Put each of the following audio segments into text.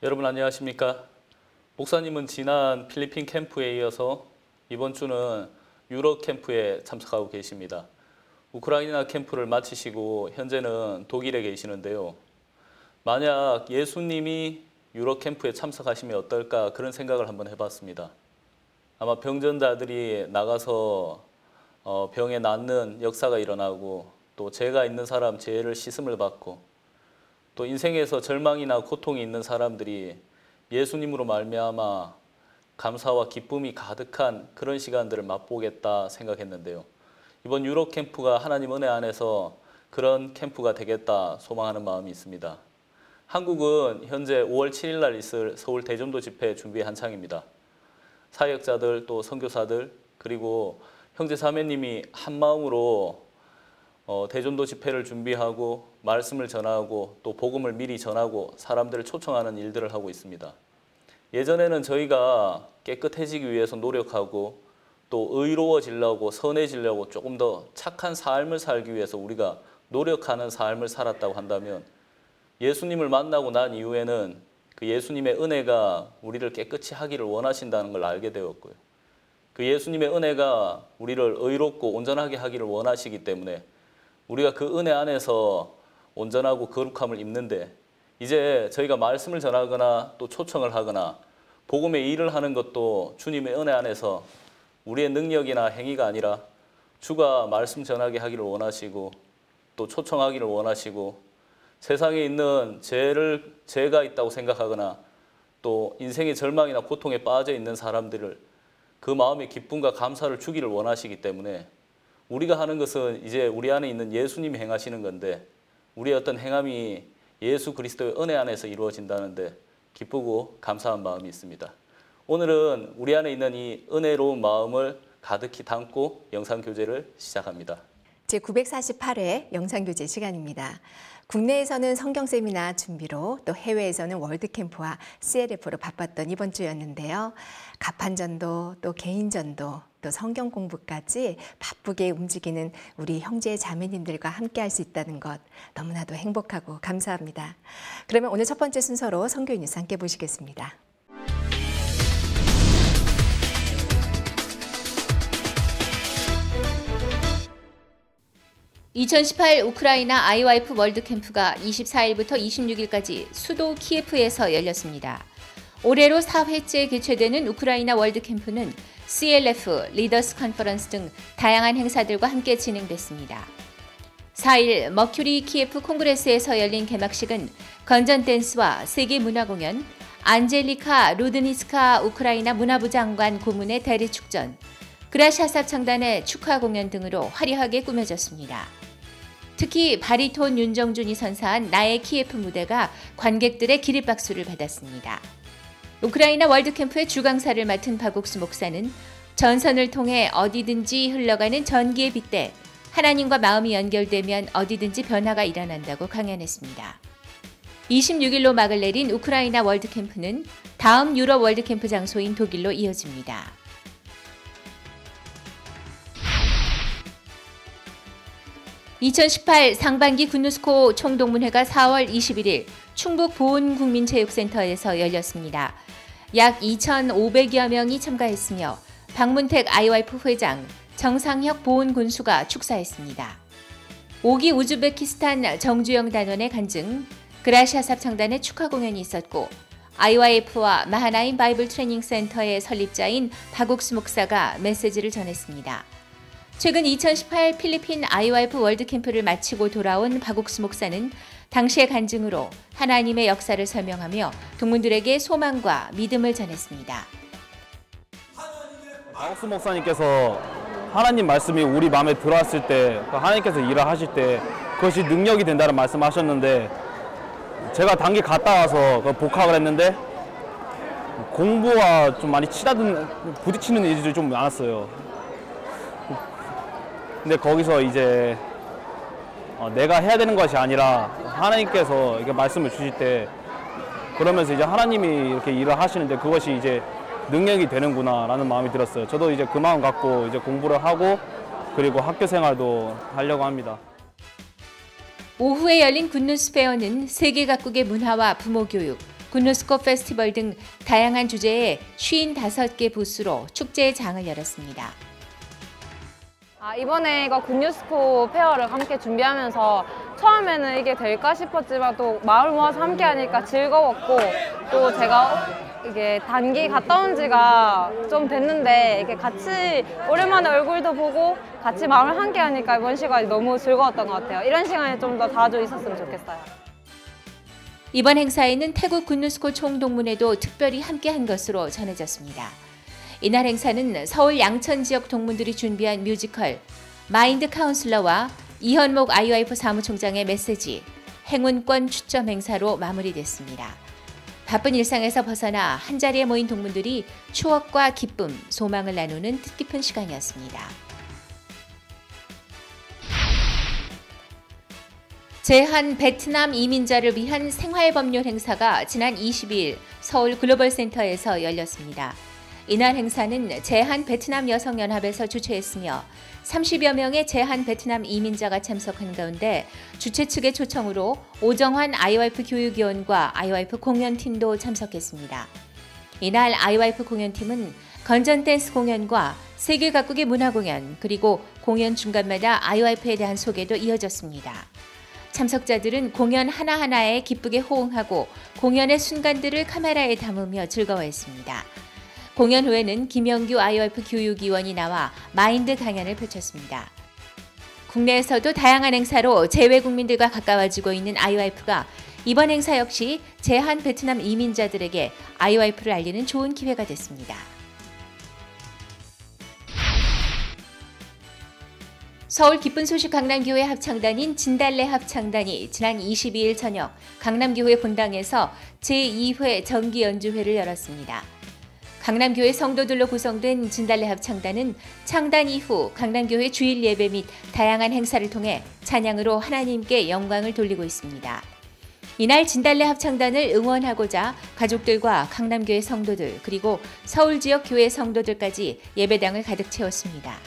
여러분 안녕하십니까? 목사님은 지난 필리핀 캠프에 이어서 이번 주는 유럽 캠프에 참석하고 계십니다. 우크라이나 캠프를 마치시고 현재는 독일에 계시는데요. 만약 예수님이 유럽 캠프에 참석하시면 어떨까 그런 생각을 한번 해봤습니다. 아마 병전자들이 나가서 병에 낫는 역사가 일어나고 또 죄가 있는 사람 죄를 씻음을 받고 또 인생에서 절망이나 고통이 있는 사람들이 예수님으로 말미암아 감사와 기쁨이 가득한 그런 시간들을 맛보겠다 생각했는데요. 이번 유럽 캠프가 하나님 은혜 안에서 그런 캠프가 되겠다 소망하는 마음이 있습니다. 한국은 현재 5월 7일 날 있을 서울 대전도 집회 준비 한창입니다. 사역자들 또 선교사들 그리고 형제 자매님이 한 마음으로 대전도 집회를 준비하고 말씀을 전하고 또 복음을 미리 전하고 사람들을 초청하는 일들을 하고 있습니다. 예전에는 저희가 깨끗해지기 위해서 노력하고 또 의로워지려고 선해지려고 조금 더 착한 삶을 살기 위해서 우리가 노력하는 삶을 살았다고 한다면 예수님을 만나고 난 이후에는 그 예수님의 은혜가 우리를 깨끗이 하기를 원하신다는 걸 알게 되었고요. 그 예수님의 은혜가 우리를 의롭고 온전하게 하기를 원하시기 때문에 우리가 그 은혜 안에서 온전하고 거룩함을 입는데 이제 저희가 말씀을 전하거나 또 초청을 하거나 복음의 일을 하는 것도 주님의 은혜 안에서 우리의 능력이나 행위가 아니라 주가 말씀 전하게 하기를 원하시고 또 초청하기를 원하시고 세상에 있는 죄가 있다고 생각하거나 또 인생의 절망이나 고통에 빠져 있는 사람들을 그 마음의 기쁨과 감사를 주기를 원하시기 때문에 우리가 하는 것은 이제 우리 안에 있는 예수님이 행하시는 건데 우리의 어떤 행함이 예수 그리스도의 은혜 안에서 이루어진다는데 기쁘고 감사한 마음이 있습니다. 오늘은 우리 안에 있는 이 은혜로운 마음을 가득히 담고 영상교제를 시작합니다. 제948회 영상교제 시간입니다. 국내에서는 성경세미나 준비로 또 해외에서는 월드캠프와 CLF로 바빴던 이번 주였는데요. 가판전도 또 개인전도 또 성경 공부까지 바쁘게 움직이는 우리 형제 자매님들과 함께 할 수 있다는 것 너무나도 행복하고 감사합니다. 그러면 오늘 첫 번째 순서로 선교인 뉴스 함께 보시겠습니다. (2018) 우크라이나 IYF 월드캠프가 24일부터 26일까지 수도 키예프에서 열렸습니다. 올해로 4회째 개최되는 우크라이나 월드캠프는 CLF, 리더스 컨퍼런스 등 다양한 행사들과 함께 진행됐습니다. 4일 머큐리 키예프 콩그레스에서 열린 개막식은 건전 댄스와 세계 문화공연, 안젤리카 루드니스카 우크라이나 문화부 장관 고문의 대리축전, 그라샤삽 창단의 축하 공연 등으로 화려하게 꾸며졌습니다. 특히 바리톤 윤정준이 선사한 나의 키예프 무대가 관객들의 기립박수를 받았습니다. 우크라이나 월드캠프의 주강사를 맡은 박옥수 목사는 전선을 통해 어디든지 흘러가는 전기에 빗대 하나님과 마음이 연결되면 어디든지 변화가 일어난다고 강연했습니다. 26일로 막을 내린 우크라이나 월드캠프는 다음 유럽 월드캠프 장소인 독일로 이어집니다. 2018 상반기 군누스코 총동문회가 4월 21일 충북 보훈국민체육센터에서 열렸습니다. 약 2,500여 명이 참가했으며 박문택 IYF 회장, 정상혁 보훈군수가 축사했습니다. 5기 우즈베키스탄 정주영 단원의 간증, 그라샤삽 창단의 축하 공연이 있었고 IYF와 마하나임 바이블 트레이닝 센터의 설립자인 박옥수 목사가 메시지를 전했습니다. 최근 2018 필리핀 IYF 월드캠프를 마치고 돌아온 박옥수 목사는 당시의 간증으로 하나님의 역사를 설명하며 동문들에게 소망과 믿음을 전했습니다. 박옥수 목사님께서 하나님 말씀이 우리 마음에 들어왔을 때 하나님께서 일을 하실 때 그것이 능력이 된다는 말씀하셨는데 제가 단기 갔다 와서 복학을 했는데 공부와 좀 많이 부딪히는 일들이 좀 많았어요. 근데 거기서 이제 내가 해야 되는 것이 아니라 하나님께서 이렇게 말씀을 주실 때 그러면서 이제 하나님이 이렇게 일을 하시는데 그것이 이제 능력이 되는구나라는 마음이 들었어요. 저도 이제 그 마음 갖고 이제 공부를 하고 그리고 학교 생활도 하려고 합니다. 오후에 열린 굿뉴스 페어는 세계 각국의 문화와 부모 교육, 굿뉴스코 페스티벌 등 다양한 주제의 55개 부스로 축제의 장을 열었습니다. 이번에 이거 굿뉴스코 페어를 함께 준비하면서 처음에는 이게 될까 싶었지만 또 마을 모아서 함께 하니까 즐거웠고, 또 제가 이게 단기 갔다 온 지가 좀 됐는데 이게 같이 오랜만에 얼굴도 보고 같이 마음을 함께 하니까 이번 시간이 너무 즐거웠던 것 같아요. 이런 시간이 좀 더 자주 있었으면 좋겠어요. 이번 행사에는 태국 굿뉴스코 총동문회도 특별히 함께한 것으로 전해졌습니다. 이날 행사는 서울 양천 지역 동문들이 준비한 뮤지컬 마인드 카운슬러와 이현목 IYF 사무총장의 메시지 행운권 추첨 행사로 마무리됐습니다. 바쁜 일상에서 벗어나 한자리에 모인 동문들이 추억과 기쁨, 소망을 나누는 뜻깊은 시간이었습니다. 제한 베트남 이민자를 위한 생활법률 행사가 지난 22일 서울 글로벌센터에서 열렸습니다. 이날 행사는 제한 베트남 여성연합에서 주최했으며 30여 명의 제한 베트남 이민자가 참석한 가운데 주최 측의 초청으로 오정환 IYF 교육위원과 IYF 공연팀도 참석했습니다. 이날 IYF 공연팀은 건전 댄스 공연과 세계 각국의 문화 공연, 그리고 공연 중간마다 IYF에 대한 소개도 이어졌습니다. 참석자들은 공연 하나하나에 기쁘게 호응하고 공연의 순간들을 카메라에 담으며 즐거워했습니다. 공연 후에는 김영규 IYF 교육위원이 나와 마인드 강연을 펼쳤습니다. 국내에서도 다양한 행사로 재외 국민들과 가까워지고 있는 IYF가 이번 행사 역시 제한 베트남 이민자들에게 IYF를 알리는 좋은 기회가 됐습니다. 서울 기쁜 소식 강남교회 합창단인 진달래 합창단이 지난 22일 저녁 강남교회 본당에서 제2회 정기 연주회를 열었습니다. 강남교회 성도들로 구성된 진달래 합창단은 창단 이후 강남교회 주일 예배 및 다양한 행사를 통해 찬양으로 하나님께 영광을 돌리고 있습니다. 이날 진달래 합창단을 응원하고자 가족들과 강남교회 성도들, 그리고 서울 지역 교회 성도들까지 예배당을 가득 채웠습니다.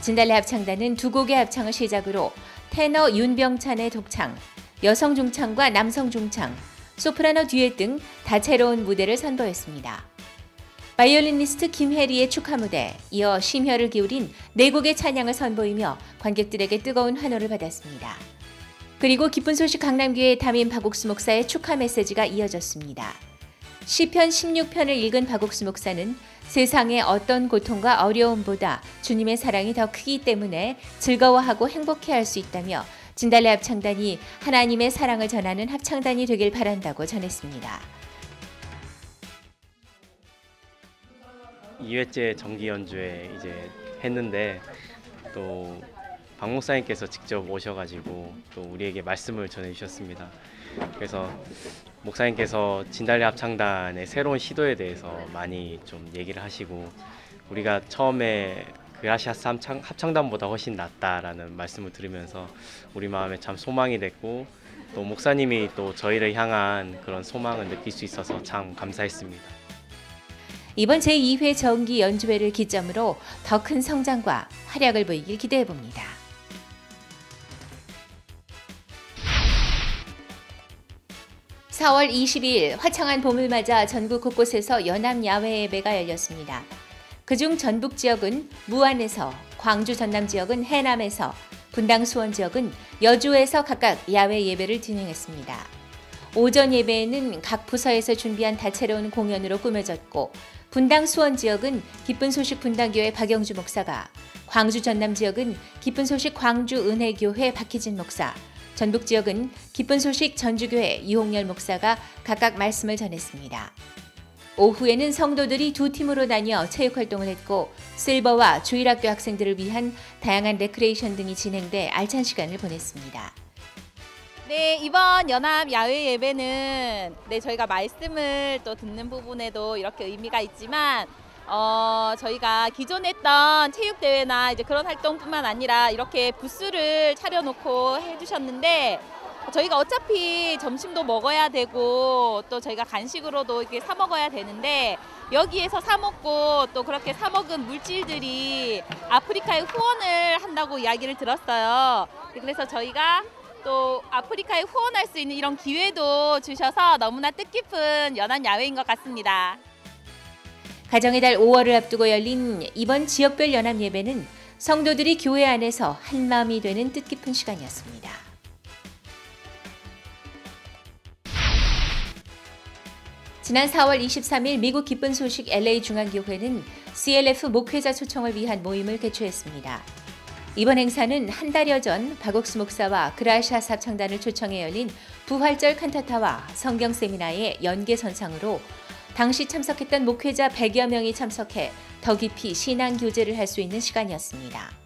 진달래 합창단은 두 곡의 합창을 시작으로 테너 윤병찬의 독창, 여성 중창과 남성 중창, 소프라노 듀엣 등 다채로운 무대를 선보였습니다. 바이올리니스트 김혜리의 축하 무대, 이어 심혈을 기울인 네 곡의 찬양을 선보이며 관객들에게 뜨거운 환호를 받았습니다. 그리고 기쁜 소식 강남교회 담임 박옥수 목사의 축하 메시지가 이어졌습니다. 시편 16편을 읽은 박옥수 목사는 세상의 어떤 고통과 어려움보다 주님의 사랑이 더 크기 때문에 즐거워하고 행복해할 수 있다며 진달래 합창단이 하나님의 사랑을 전하는 합창단이 되길 바란다고 전했습니다. 2회째 정기 연주회 이제 했는데 또 박 목사님께서 직접 오셔가지고 또 우리에게 말씀을 전해주셨습니다. 그래서 목사님께서 진달래 합창단의 새로운 시도에 대해서 많이 좀 얘기를 하시고, 우리가 처음에 그라시아스 합창단보다 훨씬 낫다라는 말씀을 들으면서 우리 마음에 참 소망이 됐고, 또 목사님이 또 저희를 향한 그런 소망을 느낄 수 있어서 참 감사했습니다. 이번 제2회 정기 연주회를 기점으로 더 큰 성장과 활약을 보이길 기대해봅니다. (4월 22일) 화창한 봄을 맞아 전국 곳곳에서 연합 야외 예배가 열렸습니다. 그중 전북 지역은 무안에서, 광주 전남 지역은 해남에서, 분당 수원 지역은 여주에서 각각 야외 예배를 진행했습니다. 오전 예배에는 각 부서에서 준비한 다채로운 공연으로 꾸며졌고, 분당 수원 지역은 기쁜 소식 분당교회 박영주 목사가, 광주 전남 지역은 기쁜 소식 광주 은혜교회 박희진 목사, 전북 지역은 기쁜 소식 전주교회 이홍열 목사가 각각 말씀을 전했습니다. 오후에는 성도들이 두 팀으로 나뉘어 체육활동을 했고, 실버와 주일학교 학생들을 위한 다양한 레크레이션 등이 진행돼 알찬 시간을 보냈습니다. 네, 이번 연합 야외 예배는 저희가 말씀을 또 듣는 부분에도 이렇게 의미가 있지만, 저희가 기존에 했던 체육대회나 이제 그런 활동뿐만 아니라 이렇게 부스를 차려놓고 해주셨는데, 저희가 어차피 점심도 먹어야 되고 또 저희가 간식으로도 이렇게 사 먹어야 되는데, 여기에서 사 먹고 또 그렇게 사 먹은 물질들이 아프리카에 후원을 한다고 이야기를 들었어요. 그래서 저희가 또 아프리카에 후원할 수 있는 이런 기회도 주셔서 너무나 뜻깊은 연합 야외인 것 같습니다. 가정의 달 5월을 앞두고 열린 이번 지역별 연합 예배는 성도들이 교회 안에서 한마음이 되는 뜻깊은 시간이었습니다. 지난 4월 23일 미국 기쁜 소식 LA 중앙교회는 CLF 목회자 초청을 위한 모임을 개최했습니다. 이번 행사는 한 달여 전 박옥수 목사와 그라샤 합창단을 초청해 열린 부활절 칸타타와 성경 세미나의 연계선상으로 당시 참석했던 목회자 100여 명이 참석해 더 깊이 신앙 교제를 할 수 있는 시간이었습니다.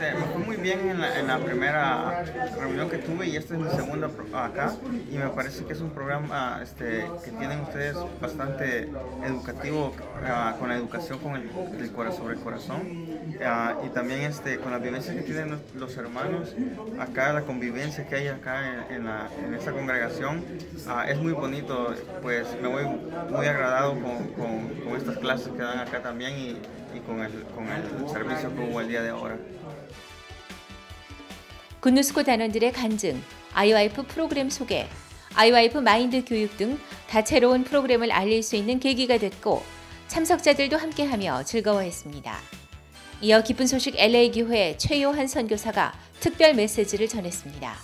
Me fue muy bien en la primera reunión que tuve y esta es mi segunda acá y me parece que es un programa que tienen ustedes bastante educativo con la educación sobre el corazón y también con las vivencias que tienen los hermanos acá, la convivencia que hay acá en esta congregación es muy bonito, pues me voy muy agradado con estas clases que dan acá también y con el servicio que hubo el día de ahora. 굿뉴스코 단원들의 간증, IYF 프로그램 소개, IYF 마인드 교육 등 다채로운 프로그램을 알릴 수 있는 계기가 됐고 참석자들도 함께하며 즐거워했습니다. 이어 기쁜 소식 LA교회 최요한 선교사가 특별 메시지를 전했습니다.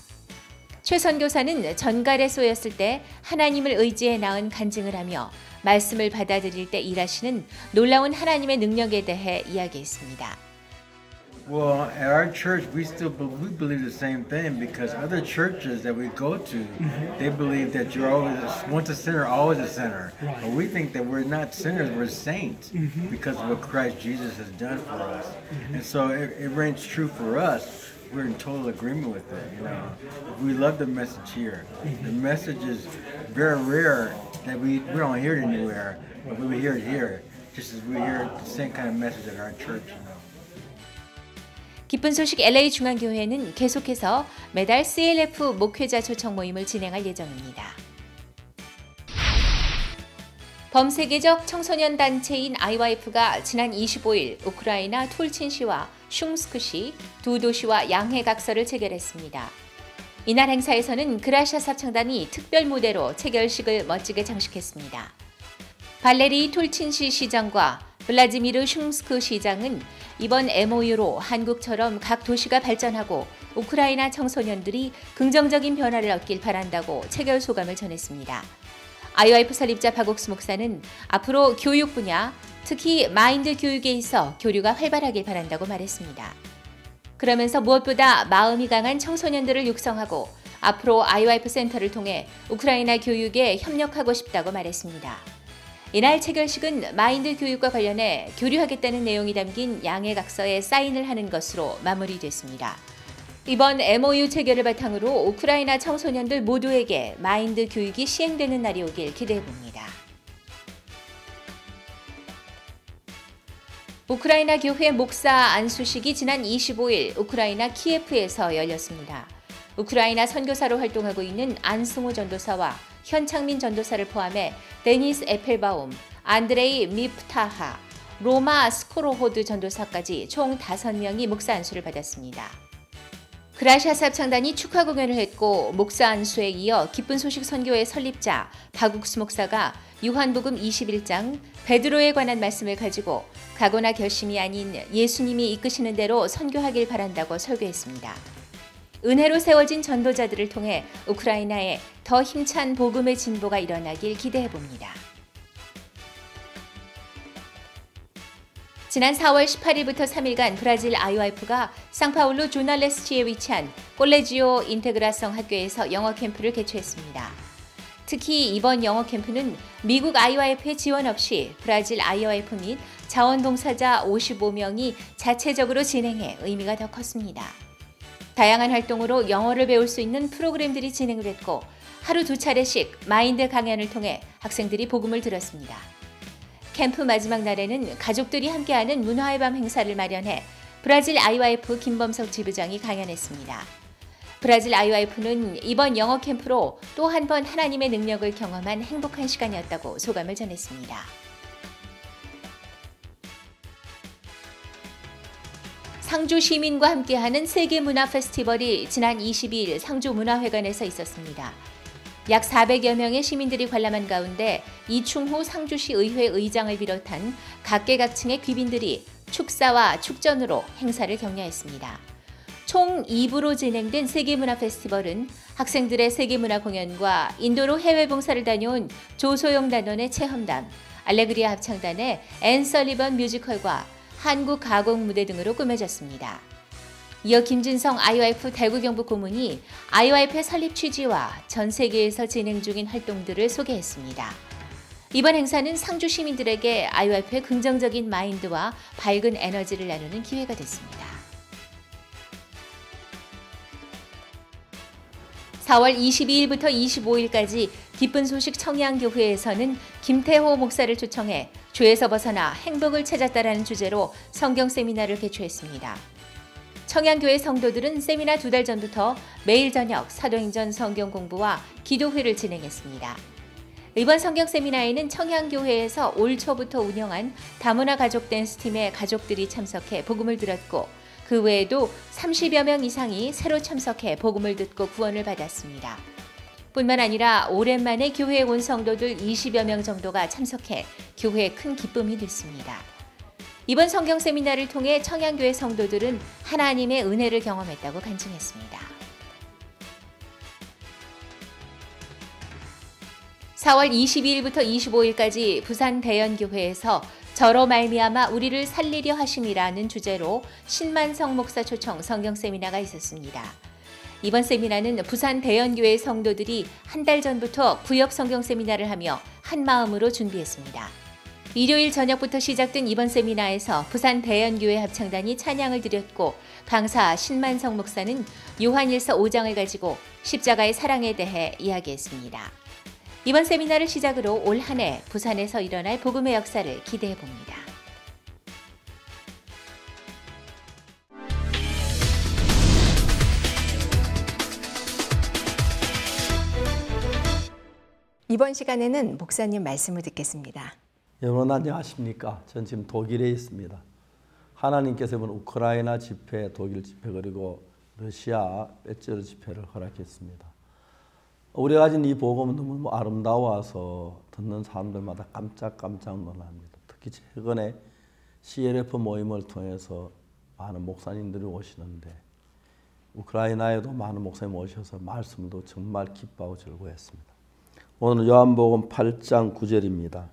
최 선교사는 전갈에 쏘였을 때 하나님을 의지해 낳은 간증을 하며 말씀을 받아들일 때 일하시는 놀라운 하나님의 능력에 대해 이야기했습니다. Well, at our church, we believe the same thing because other churches that we go to, they believe that you're always once a sinner, always a sinner. Right. But we think that we're not sinners, we're saints because of what Christ Jesus has done for us. And so it rings true for us. We're in total agreement with it. You know, we love the message here. The message is very rare that we don't hear it anywhere, but we hear it here, just as we hear the same kind of message at our church. You know. 기쁜 소식 LA 중앙교회는 계속해서 매달 CLF 목회자 초청 모임을 진행할 예정입니다. 범세계적 청소년 단체인 IYF가 지난 25일 우크라이나 툴친시와 슝스크시 두 도시와 양해 각서를 체결했습니다. 이날 행사에서는 그라샤 합창단이 특별 무대로 체결식을 멋지게 장식했습니다. 발레리 툴친시 시장과 블라지미르 슝스크 시장은 이번 MOU로 한국처럼 각 도시가 발전하고 우크라이나 청소년들이 긍정적인 변화를 얻길 바란다고 체결 소감을 전했습니다. IYF 설립자 박옥수 목사는 앞으로 교육 분야, 특히 마인드 교육에 있어 교류가 활발하길 바란다고 말했습니다. 그러면서 무엇보다 마음이 강한 청소년들을 육성하고 앞으로 IYF 센터를 통해 우크라이나 교육에 협력하고 싶다고 말했습니다. 이날 체결식은 마인드 교육과 관련해 교류하겠다는 내용이 담긴 양해각서에 사인을 하는 것으로 마무리됐습니다. 이번 MOU 체결을 바탕으로 우크라이나 청소년들 모두에게 마인드 교육이 시행되는 날이 오길 기대해봅니다. 우크라이나 교회 목사 안수식이 지난 25일 우크라이나 키예프에서 열렸습니다. 우크라이나 선교사로 활동하고 있는 안승호 전도사와 현창민 전도사를 포함해 데니스 에펠바움, 안드레이 미프타하, 로마 스코로호드 전도사까지 총 5명이 목사 안수를 받았습니다. 그라샤 합창단이 축하 공연을 했고 목사 안수에 이어 기쁜 소식 선교회 설립자 박욱수 목사가 요한복음 21장 베드로에 관한 말씀을 가지고 각오나 결심이 아닌 예수님이 이끄시는 대로 선교하길 바란다고 설교했습니다. 은혜로 세워진 전도자들을 통해 우크라이나에 더 힘찬 복음의 진보가 일어나길 기대해봅니다. 지난 4월 18일부터 3일간 브라질 IYF가 상파울루 조날레스티에 위치한 콜레지오 인테그라성 학교에서 영어 캠프를 개최했습니다. 특히 이번 영어 캠프는 미국 IYF의 지원 없이 브라질 IYF 및 자원봉사자 55명이 자체적으로 진행해 의미가 더 컸습니다. 다양한 활동으로 영어를 배울 수 있는 프로그램들이 진행을 했고 하루 2차례씩 마인드 강연을 통해 학생들이 복음을 들었습니다. 캠프 마지막 날에는 가족들이 함께하는 문화의 밤 행사를 마련해 브라질 IYF 김범석 지부장이 강연했습니다. 브라질 IYF는 이번 영어 캠프로 또 한 번 하나님의 능력을 경험한 행복한 시간이었다고 소감을 전했습니다. 상주 시민과 함께하는 세계문화 페스티벌이 지난 22일 상주문화회관에서 있었습니다. 약 400여 명의 시민들이 관람한 가운데 이충호 상주시 의회 의장을 비롯한 각계각층의 귀빈들이 축사와 축전으로 행사를 격려했습니다. 총 2부로 진행된 세계문화 페스티벌은 학생들의 세계문화 공연과 인도로 해외 봉사를 다녀온 조소영 단원의 체험단, 알레그리아 합창단의 앤 설리번 뮤지컬과 한국 가곡 무대 등으로 꾸며졌습니다. 이어 김진성 IYF 대구경북 고문이 IYF의 설립 취지와 전 세계에서 진행 중인 활동들을 소개했습니다. 이번 행사는 상주 시민들에게 IYF의 긍정적인 마인드와 밝은 에너지를 나누는 기회가 됐습니다. 4월 22일부터 25일까지 기쁜 소식 청양교회에서는 김태호 목사를 초청해 죄에서 벗어나 행복을 찾았다라는 주제로 성경 세미나를 개최했습니다. 청양교회 성도들은 세미나 2달 전부터 매일 저녁 사도행전 성경 공부와 기도회를 진행했습니다. 이번 성경 세미나에는 청양교회에서 올 초부터 운영한 다문화 가족 댄스팀의 가족들이 참석해 복음을 들었고 그 외에도 30여 명 이상이 새로 참석해 복음을 듣고 구원을 받았습니다. 뿐만 아니라 오랜만에 교회에 온 성도들 20여 명 정도가 참석해 교회에 큰 기쁨이 됐습니다. 이번 성경 세미나를 통해 청양교회 성도들은 하나님의 은혜를 경험했다고 간증했습니다. 4월 22일부터 25일까지 부산 대연교회에서 저로 말미암아 우리를 살리려 하심이라는 주제로 신만성 목사 초청 성경 세미나가 있었습니다. 이번 세미나는 부산 대연교회 성도들이 한 달 전부터 구역 성경 세미나를 하며 한 마음으로 준비했습니다. 일요일 저녁부터 시작된 이번 세미나에서 부산 대연교회 합창단이 찬양을 드렸고 강사 신만성 목사는 요한일서 5장을 가지고 십자가의 사랑에 대해 이야기했습니다. 이번 세미나를 시작으로 올 한 해 부산에서 일어날 복음의 역사를 기대해 봅니다. 이번 시간에는 목사님 말씀을 듣겠습니다. 여러분 안녕하십니까? 전 지금 독일에 있습니다. 하나님께서 이번 우크라이나 집회, 독일 집회 그리고 러시아 배째르 집회를 허락했습니다. 우리가 가진 이 복음은 너무 아름다워서 듣는 사람들마다 깜짝깜짝 놀랍니다. 특히 최근에 CLF 모임을 통해서 많은 목사님들이 오시는데 우크라이나에도 많은 목사님 오셔서 말씀도 정말 기뻐하고 즐거워했습니다. 오늘 요한복음 8장 9절입니다.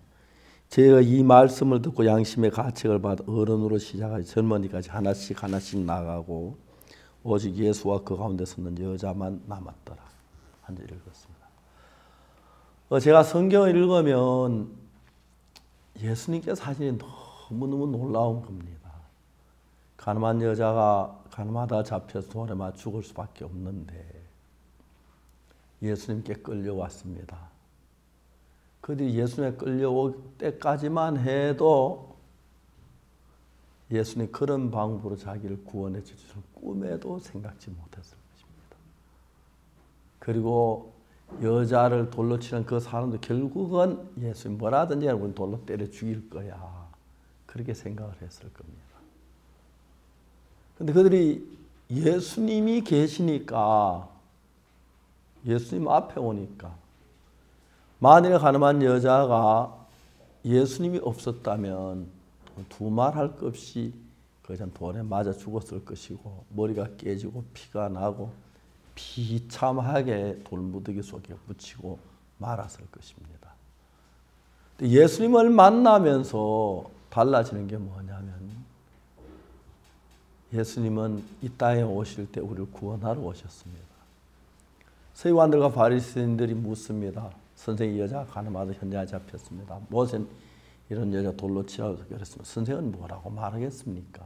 제가 이 말씀을 듣고 양심의 가책을 받아 어른으로 시작하여 젊은이까지 하나씩 나가고 오직 예수와 그 가운데 서는 여자만 남았더라. 한 절 읽었습니다. 제가 성경을 읽으면 예수님께 사실이 너무너무 놀라운 겁니다. 가늠한 여자가 가늠하다 잡혀서 돌에 맞아 죽을 수밖에 없는데 예수님께 끌려왔습니다. 그들이 예수님에 끌려올 때까지만 해도 예수님 그런 방법으로 자기를 구원해 주시는 꿈에도 생각지 못했을 것입니다. 그리고 여자를 돌로 치는 그 사람도 결국은 예수님 뭐라든지 우리는 돌로 때려 죽일 거야. 그렇게 생각을 했을 겁니다. 그런데 그들이 예수님이 계시니까 예수님 앞에 오니까 만일 가늠한 여자가 예수님이 없었다면 두말할 것 없이 그냥 돌에 맞아 죽었을 것이고 머리가 깨지고 피가 나고 비참하게 돌무더기 속에 묻히고 말았을 것입니다. 예수님을 만나면서 달라지는 게 뭐냐면 예수님은 이 땅에 오실 때 우리를 구원하러 오셨습니다. 서기관들과 바리새인들이 묻습니다. 선생이 여자가 가늠하다 현장에 잡혔습니다. 모세는 이런 여자 돌로 치라고 그랬습니다. 선생은 뭐라고 말하겠습니까?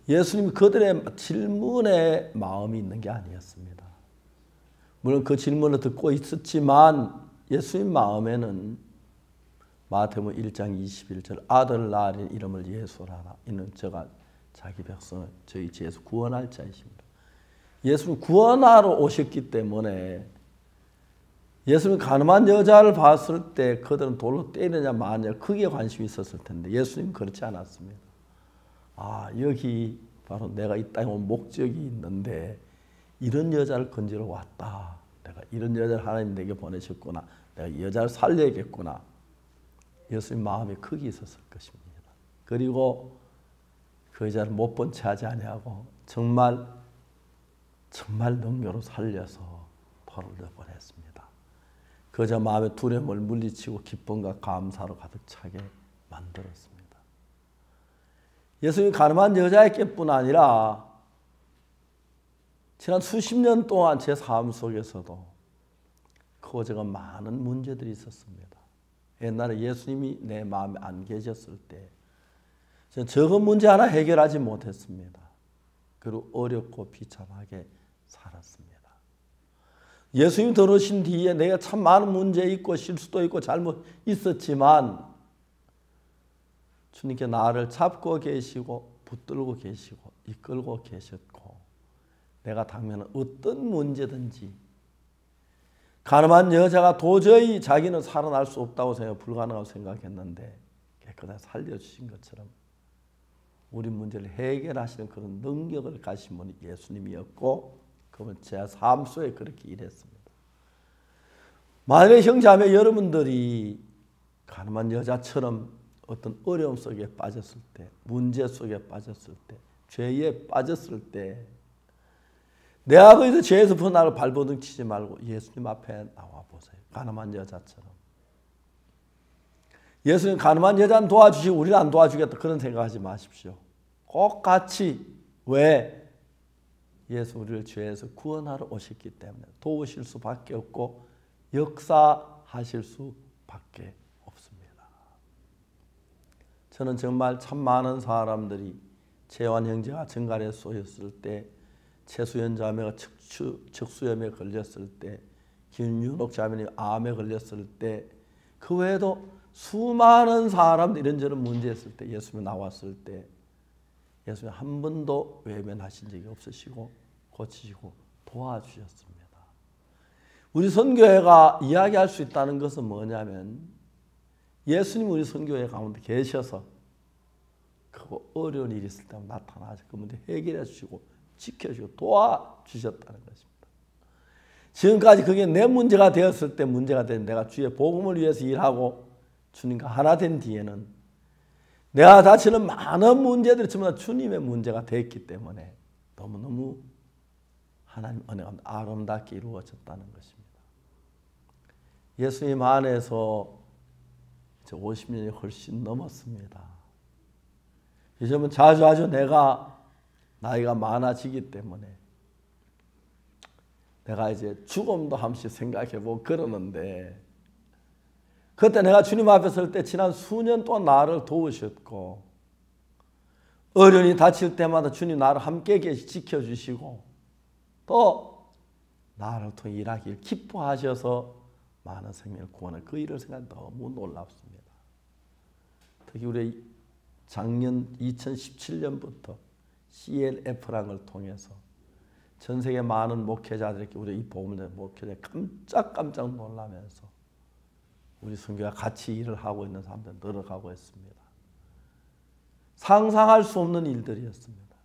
예수님이 그들의 질문에 마음이 있는 게 아니었습니다. 물론 그 질문을 듣고 있었지만 예수님 마음에는 마태복음 1장 21절 아들 낳으리 이름을 예수라라. 이는 저가 자기 백성을 저희 죄에서 구원할 자이십니다. 예수님 구원하러 오셨기 때문에 예수님 가늠한 여자를 봤을 때 그들은 돌로 때리느냐 마느냐 크게 관심이 있었을 텐데 예수님은 그렇지 않았습니다. 아, 여기 바로 내가 이 땅에 온 목적이 있는데 이런 여자를 건지러 왔다. 내가 이런 여자를 하나님 내게 보내셨구나. 내가 이 여자를 살려야겠구나. 예수님 마음에 크게 있었을 것입니다. 그리고 그 여자를 못 본 채 하지 아니하고 정말 능력으로 살려서 돌려 보냈습니다. 그 여자 마음에 두려움을 물리치고 기쁨과 감사로 가득 차게 만들었습니다. 예수님이 가늠한 여자에게뿐 아니라 지난 수십 년 동안 제 삶 속에서도 그 여자가 많은 문제들이 있었습니다. 옛날에 예수님이 내 마음에 안 계셨을 때 저는 적은 문제 하나 해결하지 못했습니다. 그리고 어렵고 비참하게 살았습니다. 예수님 들어오신 뒤에 내가 참 많은 문제 있고 실수도 있고 잘못 있었지만 주님께 나를 잡고 계시고 붙들고 계시고 이끌고 계셨고 내가 당면은 어떤 문제든지 가늠한 여자가 도저히 자기는 살아날 수 없다고 생각, 불가능하다고 생각했는데 깨끗하게 살려주신 것처럼 우리 문제를 해결하시는 그런 능력을 가신 분이 예수님이었고 그분 제 삶 속에 그렇게 일했습니다. 만약에 형제자매 여러분들이 가늠한 여자처럼 어떤 어려움 속에 빠졌을 때, 문제 속에 빠졌을 때, 죄에 빠졌을 때 내가 거기서 죄에서 나를 발버둥 치지 말고 예수님 앞에 나와 보세요. 가늠한 여자처럼. 예수님 가늠한 여자는 도와주시고 우리는 안 도와주겠다 그런 생각하지 마십시오. 꼭 같이. 왜? 예수 우리를 죄에서 구원하러 오셨기 때문에 도우실 수밖에 없고 역사하실 수밖에 없습니다. 저는 정말 참 많은 사람들이 재환 형제가 정갈에 쏘였을 때 최수연 자매가 척수염에 걸렸을 때 김윤옥 자매님 암에 걸렸을 때 그 외에도 수많은 사람들 이런저런 문제 있을 때 예수님 나왔을 때 예수님 한 번도 외면하신 적이 없으시고 고치시고 도와주셨습니다. 우리 선교회가 이야기할 수 있다는 것은 뭐냐면 예수님 우리 선교회 가운데 계셔서 그 어려운 일이 있을 때 나타나서 그 문제 해결해 주시고 지켜주고 도와주셨다는 것입니다. 지금까지 그게 내 문제가 되었을 때 문제가 된 내가 주의 복음을 위해서 일하고 주님과 하나 된 뒤에는 내가 다치는 많은 문제들이 전부 다 주님의 문제가 됐기 때문에 너무너무 하나님 은혜가 아름답게 이루어졌다는 것입니다. 예수님 안에서 이제 50년이 훨씬 넘었습니다. 요즘은 자주 내가 나이가 많아지기 때문에 내가 이제 죽음도 한 번씩 생각해보고 그러는데 그때 내가 주님 앞에 설 때 지난 수년 동안 나를 도우셨고 어른이 다칠 때마다 주님 나를 함께 지켜주시고 또 나를 통해 일하길 기뻐하셔서 많은 생명을 구원한 그 일을 생각해 너무 놀랍습니다. 특히 우리 작년 2017년부터 CLF라는 걸 통해서 전 세계 많은 목회자들에게 우리 이 복음을 목회자 깜짝 놀라면서 우리 선교와 같이 일을 하고 있는 사람들 늘어가고 있습니다. 상상할 수 없는 일들이었습니다.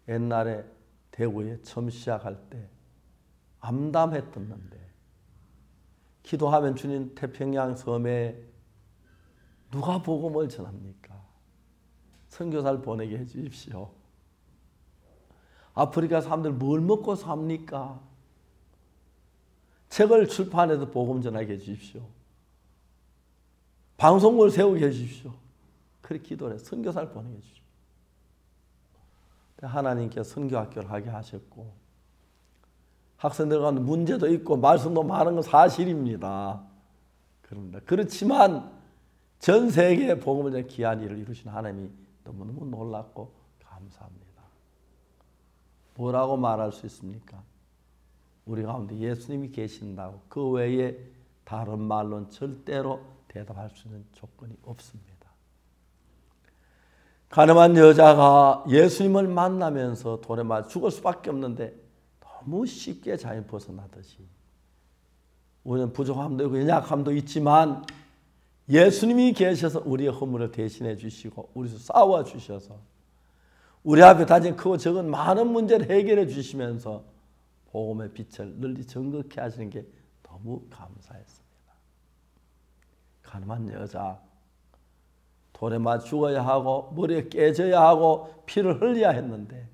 옛날에 대구에 처음 시작할 때 암담했었는데 기도하면 주님 태평양 섬에 누가 복음을 전합니까? 선교사를 보내게 해 주십시오. 아프리카 사람들 뭘 먹고 삽니까? 책을 출판해서 복음 전하게 해 주십시오. 방송을 세우게 해 주십시오. 그렇게 기도를 해 선교사를 보내게 해 주십시오. 하나님께서 선교학교를 하게 하셨고 학생들 가운데 문제도 있고 말씀도 많은 건 사실입니다. 그럽니다. 그렇지만 전 세계에 복음을 전하는 귀한 일을 이루신 하나님이 너무너무 놀랍고 감사합니다. 뭐라고 말할 수 있습니까? 우리 가운데 예수님이 계신다고 그 외에 다른 말로는 절대로 대답할 수 있는 조건이 없습니다. 가늠한 여자가 예수님을 만나면서 돌에 맞아 죽을 수밖에 없는데 너무 쉽게 자연 벗어나듯이 우리는 부족함도 있고 연약함도 있지만 예수님이 계셔서 우리의 허물을 대신해 주시고 우리서 싸워 주셔서 우리 앞에 다진 크고 적은 많은 문제를 해결해 주시면서 복음의 빛을 널리 정극케 하시는 게 너무 감사했습니다. 가늠한 여자, 돌에 맞 죽어야 하고 머리에 깨져야 하고 피를 흘려야 했는데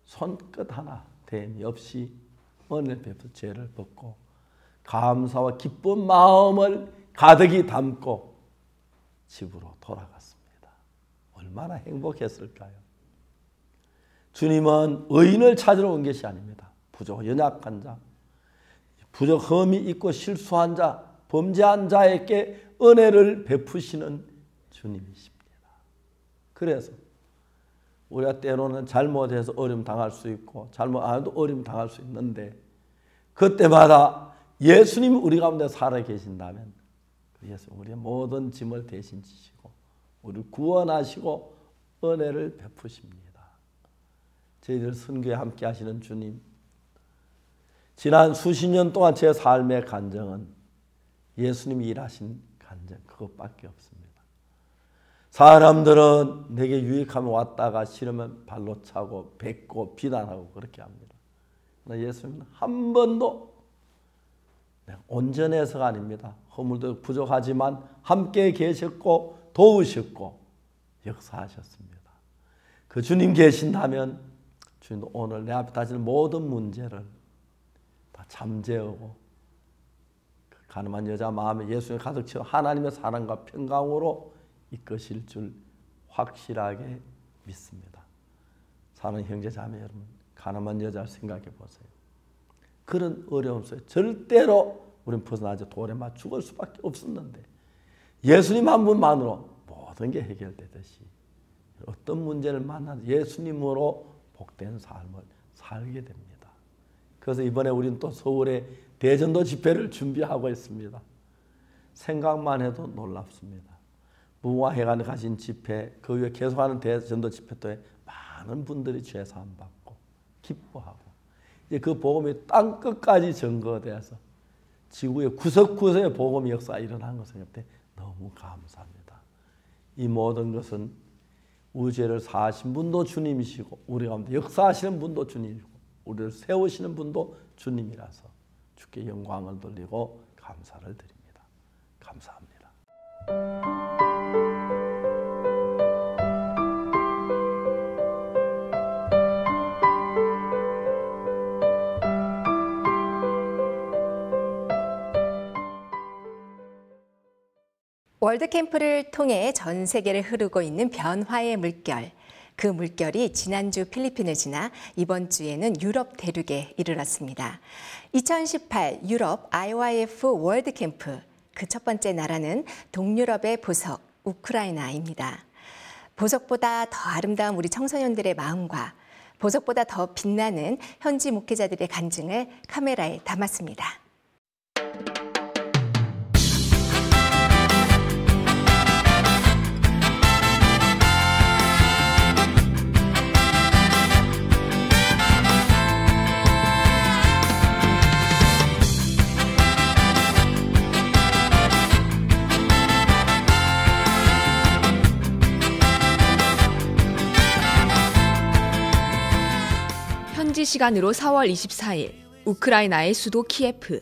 손끝 하나 댐이 없이 은혜를 베풀어 죄를 벗고 감사와 기쁜 마음을 가득히 담고 집으로 돌아갔습니다. 얼마나 행복했을까요? 주님은 의인을 찾으러 온 것이 아닙니다. 부족, 연약한 자, 부족, 흠이 있고 실수한 자, 범죄한 자에게 은혜를 베푸시는 주님이십니다. 그래서 우리가 때로는 잘못해서 어려움 당할 수 있고 잘못 안 해도 어려움 당할 수 있는데 그때마다 예수님이 우리 가운데 살아 계신다면 예수님 우리의 모든 짐을 대신 지시고 우리를 구원하시고 은혜를 베푸십니다. 저희들 선교에 함께 하시는 주님, 지난 수십 년 동안 제 삶의 간증은 예수님이 일하신 간증 그것밖에 없습니다. 사람들은 내게 유익하면 왔다가 싫으면 발로 차고 뱉고 비난하고 그렇게 합니다. 그러나 예수님은 한 번도 온전해서가 아닙니다. 허물도 부족하지만 함께 계셨고 도우셨고 역사하셨습니다. 그 주님 계신다면 주님도 오늘 내 앞에 닥치는 모든 문제를 다 잠재우고 그 가늠한 여자 마음에 예수님 가득 채워 하나님의 사랑과 평강으로 이끄실 줄 확실하게 믿습니다. 사랑하는 형제 자매 여러분, 가늠한 여자를 생각해 보세요. 그런 어려움 속에 절대로 우리는 벗어나지 돌에 맞 죽을 수밖에 없었는데 예수님 한 분만으로 모든 게 해결되듯이 어떤 문제를 만나도 예수님으로 복된 삶을 살게 됩니다. 그래서 이번에 우리는 또 서울에 대전도 집회를 준비하고 있습니다. 생각만 해도 놀랍습니다. 무궁화회관에 가신 집회, 그 위에 계속하는 대전도 집회도에 많은 분들이 죄사함 받고 기뻐하고 이제 그 복음이 땅 끝까지 전거되어서 지구의 구석구석에 복음의 역사가 일어나는 것을 때 너무 감사합니다. 이 모든 것은 우리 죄를 사하신 분도 주님이시고 우리 가운데 역사하시는 분도 주님이고 우리를 세우시는 분도 주님이라서 주께 영광을 돌리고 감사를 드립니다. 감사합니다. 월드캠프를 통해 전 세계를 흐르고 있는 변화의 물결. 그 물결이 지난주 필리핀을 지나 이번 주에는 유럽 대륙에 이르렀습니다. 2018 유럽 IYF 월드캠프. 그 첫 번째 나라는 동유럽의 보석, 우크라이나입니다. 보석보다 더 아름다운 우리 청소년들의 마음과 보석보다 더 빛나는 현지 목회자들의 간증을 카메라에 담았습니다. 현지 시간으로 4월 24일 우크라이나의 수도 키예프.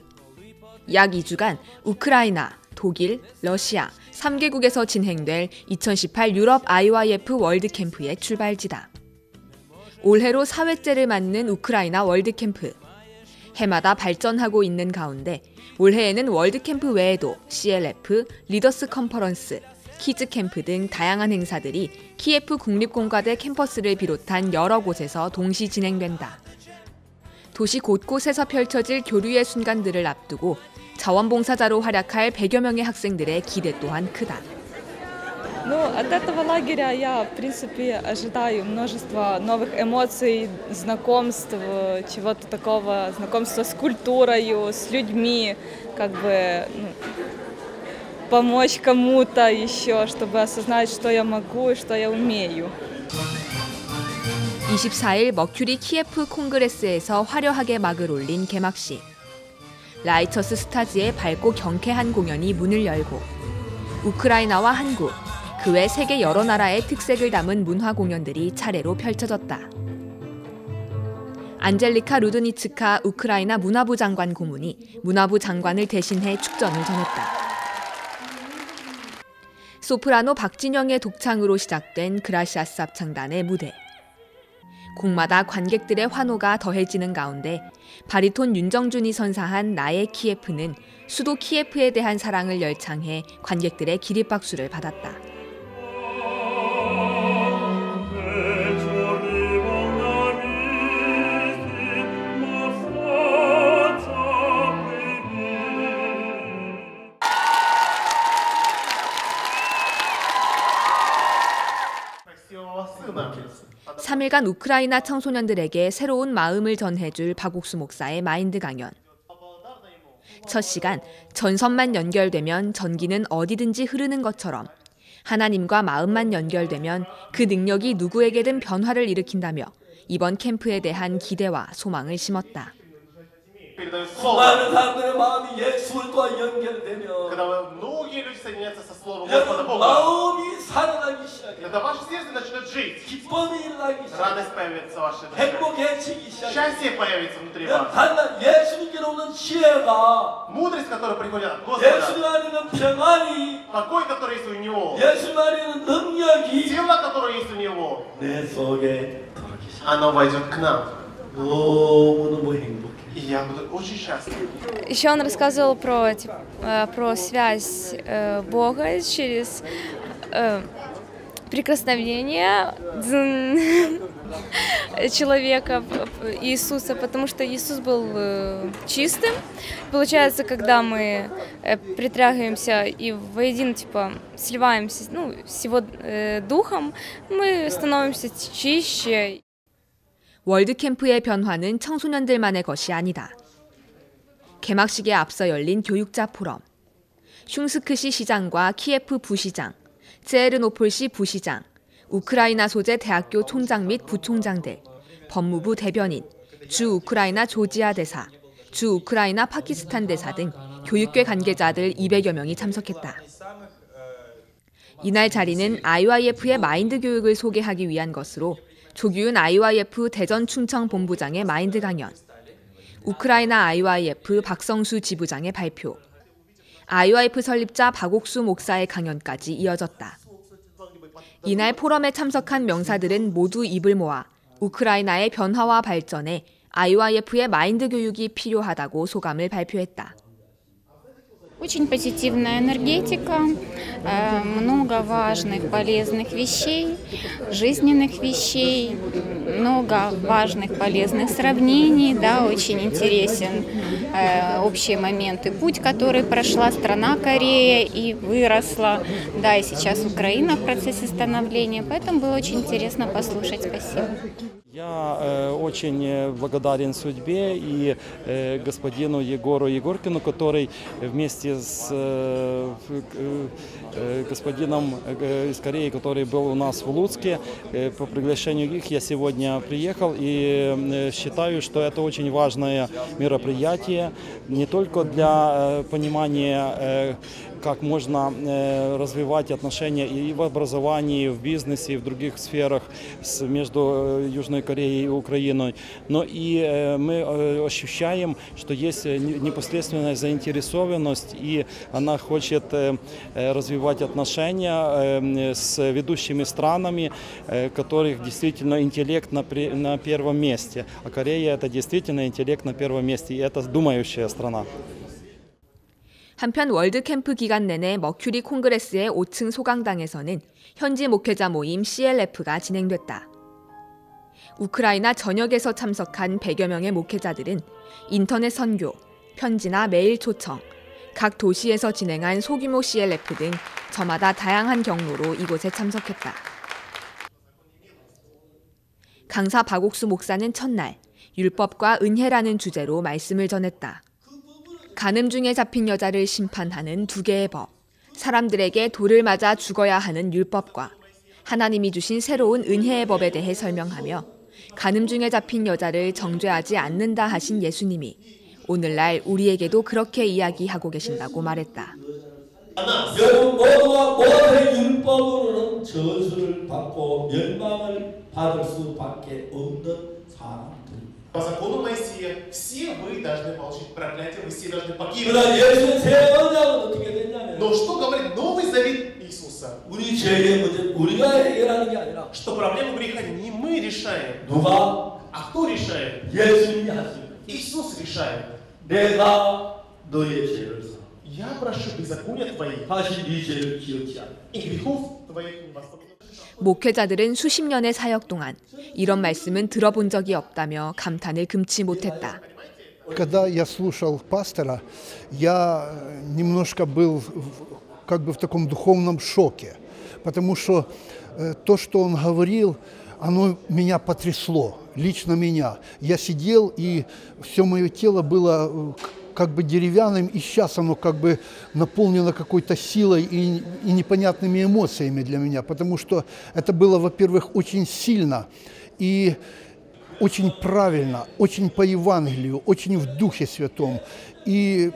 약 2주간 우크라이나, 독일, 러시아 3개국에서 진행될 2018 유럽 IYF 월드캠프의 출발지다. 올해로 4회째를 맞는 우크라이나 월드캠프. 해마다 발전하고 있는 가운데 올해에는 월드캠프 외에도 CLF, 리더스 컨퍼런스, 키즈캠프 등 다양한 행사들이 키예프 국립공과대 캠퍼스를 비롯한 여러 곳에서 동시 진행된다. 도시 곳곳에서 펼쳐질 교류의 순간들을 앞두고 자원봉사자로 활약할 100여 명의 학생들의 기대 또한 크다. От этого лагеря я, в принципе, ожидаю множества новых эмоций, знакомств, чего-то такого, знакомства с культурой, с людьми, как бы помочь кому-то еще, чтобы осознать, что я могу и что я умею. 24일 머큐리 키예프 콩그레스에서 화려하게 막을 올린 개막식. 라이처스 스타즈의 밝고 경쾌한 공연이 문을 열고 우크라이나와 한국, 그 외 세계 여러 나라의 특색을 담은 문화 공연들이 차례로 펼쳐졌다. 안젤리카 루드니츠카 우크라이나 문화부 장관 고문이 문화부 장관을 대신해 축전을 전했다. 소프라노 박진영의 독창으로 시작된 그라시아스 합창단의 무대. 곡마다 관객들의 환호가 더해지는 가운데 바리톤 윤정준이 선사한 나의 키예프는 수도 키예프에 대한 사랑을 열창해 관객들의 기립박수를 받았다. 삼 3일간 우크라이나 청소년들에게 새로운 마음을 전해줄 박옥수 목사의 마인드 강연. 첫 시간, 전선만 연결되면 전기는 어디든지 흐르는 것처럼 하나님과 마음만 연결되면 그 능력이 누구에게든 변화를 일으킨다며 이번 캠프에 대한 기대와 소망을 심었다. 수많은 사람들의 마음이 예수와 연결되면 마음이 살아나기 시작해. 기쁨이 일어나기 시작해. 행복해지기 시작해. 단단 예수님께로 오는 지혜가 예수님 안에는 평안이 예수님 안에는 능력이 내 속에 들어오기 시작해. 너무너무 행복해. Еще он рассказывал про связь Бога через прикосновение человека, Иисуса, потому что Иисус был чистым. Получается, когда мы притрагиваемся и воедино сливаемся с Его Духом, мы становимся чище. 월드캠프의 변화는 청소년들만의 것이 아니다. 개막식에 앞서 열린 교육자 포럼. 슝스크시 시장과 키예프 부시장, 츠에르노폴시 부시장, 우크라이나 소재 대학교 총장 및 부총장들, 법무부 대변인, 주 우크라이나 조지아 대사, 주 우크라이나 파키스탄 대사 등 교육계 관계자들 200여 명이 참석했다. 이날 자리는 IYF의 마인드 교육을 소개하기 위한 것으로 조규윤 IYF 대전 충청 본부장의 마인드 강연, 우크라이나 IYF 박성수 지부장의 발표, IYF 설립자 박옥수 목사의 강연까지 이어졌다. 이날 포럼에 참석한 명사들은 모두 입을 모아 우크라이나의 변화와 발전에 IYF의 마인드 교육이 필요하다고 소감을 발표했다. Очень позитивная энергетика, много важных, полезных вещей, жизненных вещей, много важных, полезных сравнений, да, очень интересен общие моменты. Путь, который прошла страна Корея и выросла, да, и сейчас Украина в процессе становления, поэтому было очень интересно послушать. Спасибо. Я очень благодарен судьбе и господину Егору Егоркину, который вместе с господином из Кореи, который был у нас в Луцке, по приглашению их я сегодня приехал и считаю, что это очень важное мероприятие не только для понимания, как можно развивать отношения и в образовании, и в бизнесе, и в других сферах между Южной Кореей и Украиной, но и мы ощущаем, что есть непосредственная заинтересованность, и она хочет развивать отношения с ведущими странами, которых действительно интеллект на первом месте. А Корея – это действительно интеллект на первом месте, и это думающая страна. 한편 월드캠프 기간 내내 머큐리 콩그레스의 5층 소강당에서는 현지 목회자 모임 CLF가 진행됐다. 우크라이나 전역에서 참석한 100여 명의 목회자들은 인터넷 선교, 편지나 메일 초청, 각 도시에서 진행한 소규모 CLF 등 저마다 다양한 경로로 이곳에 참석했다. 강사 박옥수 목사는 첫날 율법과 은혜라는 주제로 말씀을 전했다. 간음 중에 잡힌 여자를 심판하는 두 개의 법, 사람들에게 돌을 맞아 죽어야 하는 율법과 하나님이 주신 새로운 은혜의 법에 대해 설명하며 간음 중에 잡힌 여자를 정죄하지 않는다 하신 예수님이 오늘날 우리에게도 그렇게 이야기하고 계신다고 말했다. 여러분 모두가 모세 율법으로는 저주를 받고 멸망을 받을 수밖에 없는 사람들입니다. По закону Моисея все вы должны получить проклятие, вы все должны погибнуть. 그러나 예수의 새 언약은 어떻게 됐냐면 Но что говорит Новый Завет Иисуса? 우리 죄의 문제 우리가 해결하는 게 아니라 Что проблему греха не мы решаем. 누가? А кто решает? 예수님이 하십니다. Иисус решает. 내가 너의 죄를 사. Я прошу беззакония твоих. 다시 네 죄를 기억지 않아. И грехов твоих не воспоминаю. 목회자들은 수십 년의 사역 동안 이런 말씀은 들어본 적이 없다며 감탄을 금치 못했다. Когда я слушал пастора, я немножко был как бы в таком духовном шоке, потому что то, что он говорил, оно меня потрясло, лично меня. Я сидел, и все мое тело было как бы деревянным, и сейчас оно как бы наполнено какой-то силой и непонятными эмоциями для меня, потому что это было, во-первых, очень сильно и очень правильно, очень по Евангелию, очень в Духе Святом. И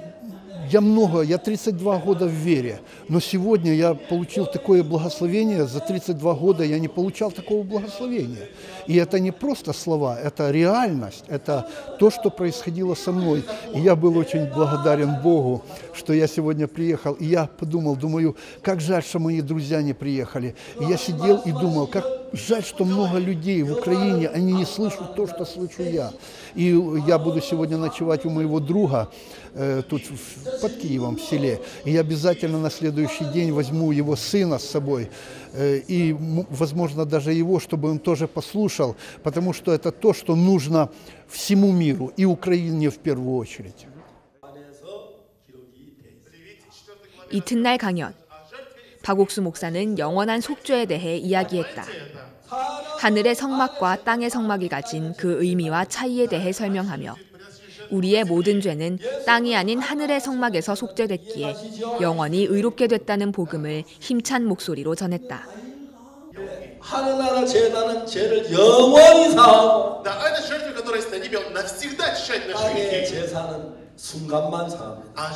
я 32 года в вере, но сегодня я получил такое благословение, за 32 года я не получал такого благословения. И это не просто слова, это реальность, это то, что происходило со мной. И я был очень благодарен Богу, что я сегодня приехал. И я думаю, как жаль, что мои друзья не приехали. И я сидел и думал, как жаль, что много людей в Украине, они не слышат то, что слышу я. И я буду сегодня ночевать у моего друга тут под Киевом, в селе. И я обязательно на следующий день возьму его сына с собой. И, возможно, даже его, чтобы он тоже послушал, потому что это то, что нужно всему миру, и Украине в первую очередь. 이튿날 강연. 박옥수 목사는 영원한 속죄에 대해 이야기했다. 하늘의 성막과 땅의 성막이 가진 그 의미와 차이에 대해 설명하며 우리의 모든 죄는 땅이 아닌 하늘의 성막에서 속죄됐기에 영원히 의롭게 됐다는 복음을 힘찬 목소리로 전했다. 하늘나라 제단은 죄를 영원히 사하고 땅의 제사는 순간만 사합니다.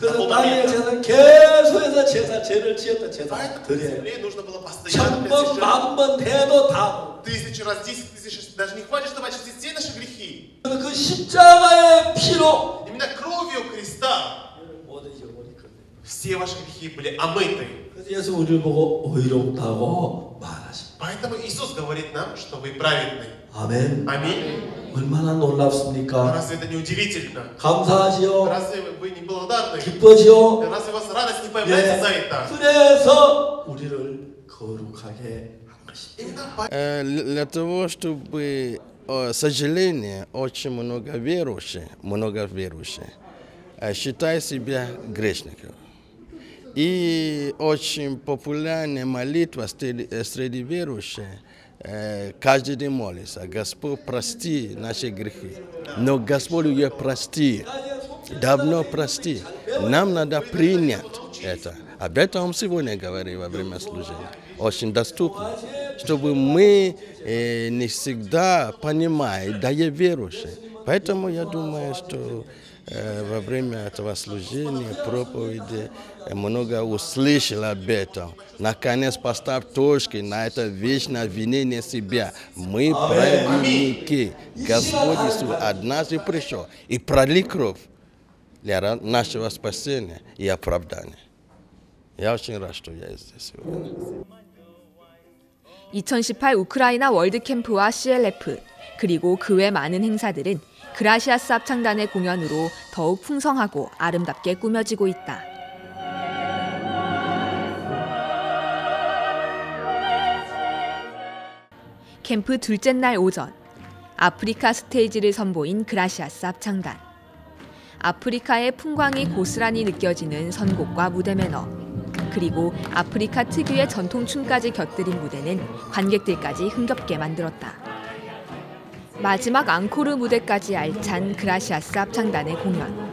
그래서 땅의 제사는 계속해서 죄를 지었다 제사 드려요. 1000번, 10,000번 해도 다. 1000 раз, 10 000, даже не хватит, чтобы очистить все наши грехи. 그 십자가의 피로 именно кровью Христа все ваши грехи были омыты. 예수 우리를 보고 의롭다고 말하십니다. Поэтому Иисус говорит нам, что вы праведны. 아멘. Аминь. 얼마나 놀랍습니까? Разве это не удивительно? 감사하지요. Разве вы не благодарны? 기뻐지요. Разве у вас радость не появляется за это? 그래서 우리를 거룩하게 한 것입니다. Для того, чтобы, к сожалению, очень много верующих считают себя грешниками. И очень популярная молитва среди верующих. Каждый день молится: Господь, прости наши грехи. Но Господь ее прости, давно прости. Нам надо принять это. Об этом сегодня говорим во время служения. Очень доступно, чтобы мы не всегда понимаем, да и верующие. Поэтому я думаю, что во время этого служения, проповеди, много услышал об этом. Наконец поставь точки на это вечное обвинение себя. Мы праведники. Господь Иисус однажды пришел и пролил кровь для нашего спасения и оправдания. Я очень рад, что я здесь сегодня. 2018 우크라이나 월드캠프와 CLF 그리고 그 외 많은 행사들은 그라시아스 합창단의 공연으로 더욱 풍성하고 아름답게 꾸며지고 있다. 캠프 둘째 날 오전, 아프리카 스테이지를 선보인 그라시아스 합창단. 아프리카의 풍광이 고스란히 느껴지는 선곡과 무대 매너, 그리고 아프리카 특유의 전통춤까지 곁들인 무대는 관객들까지 흥겹게 만들었다. 마지막 앙코르 무대까지 알찬 그라시아스 합창단의 공연.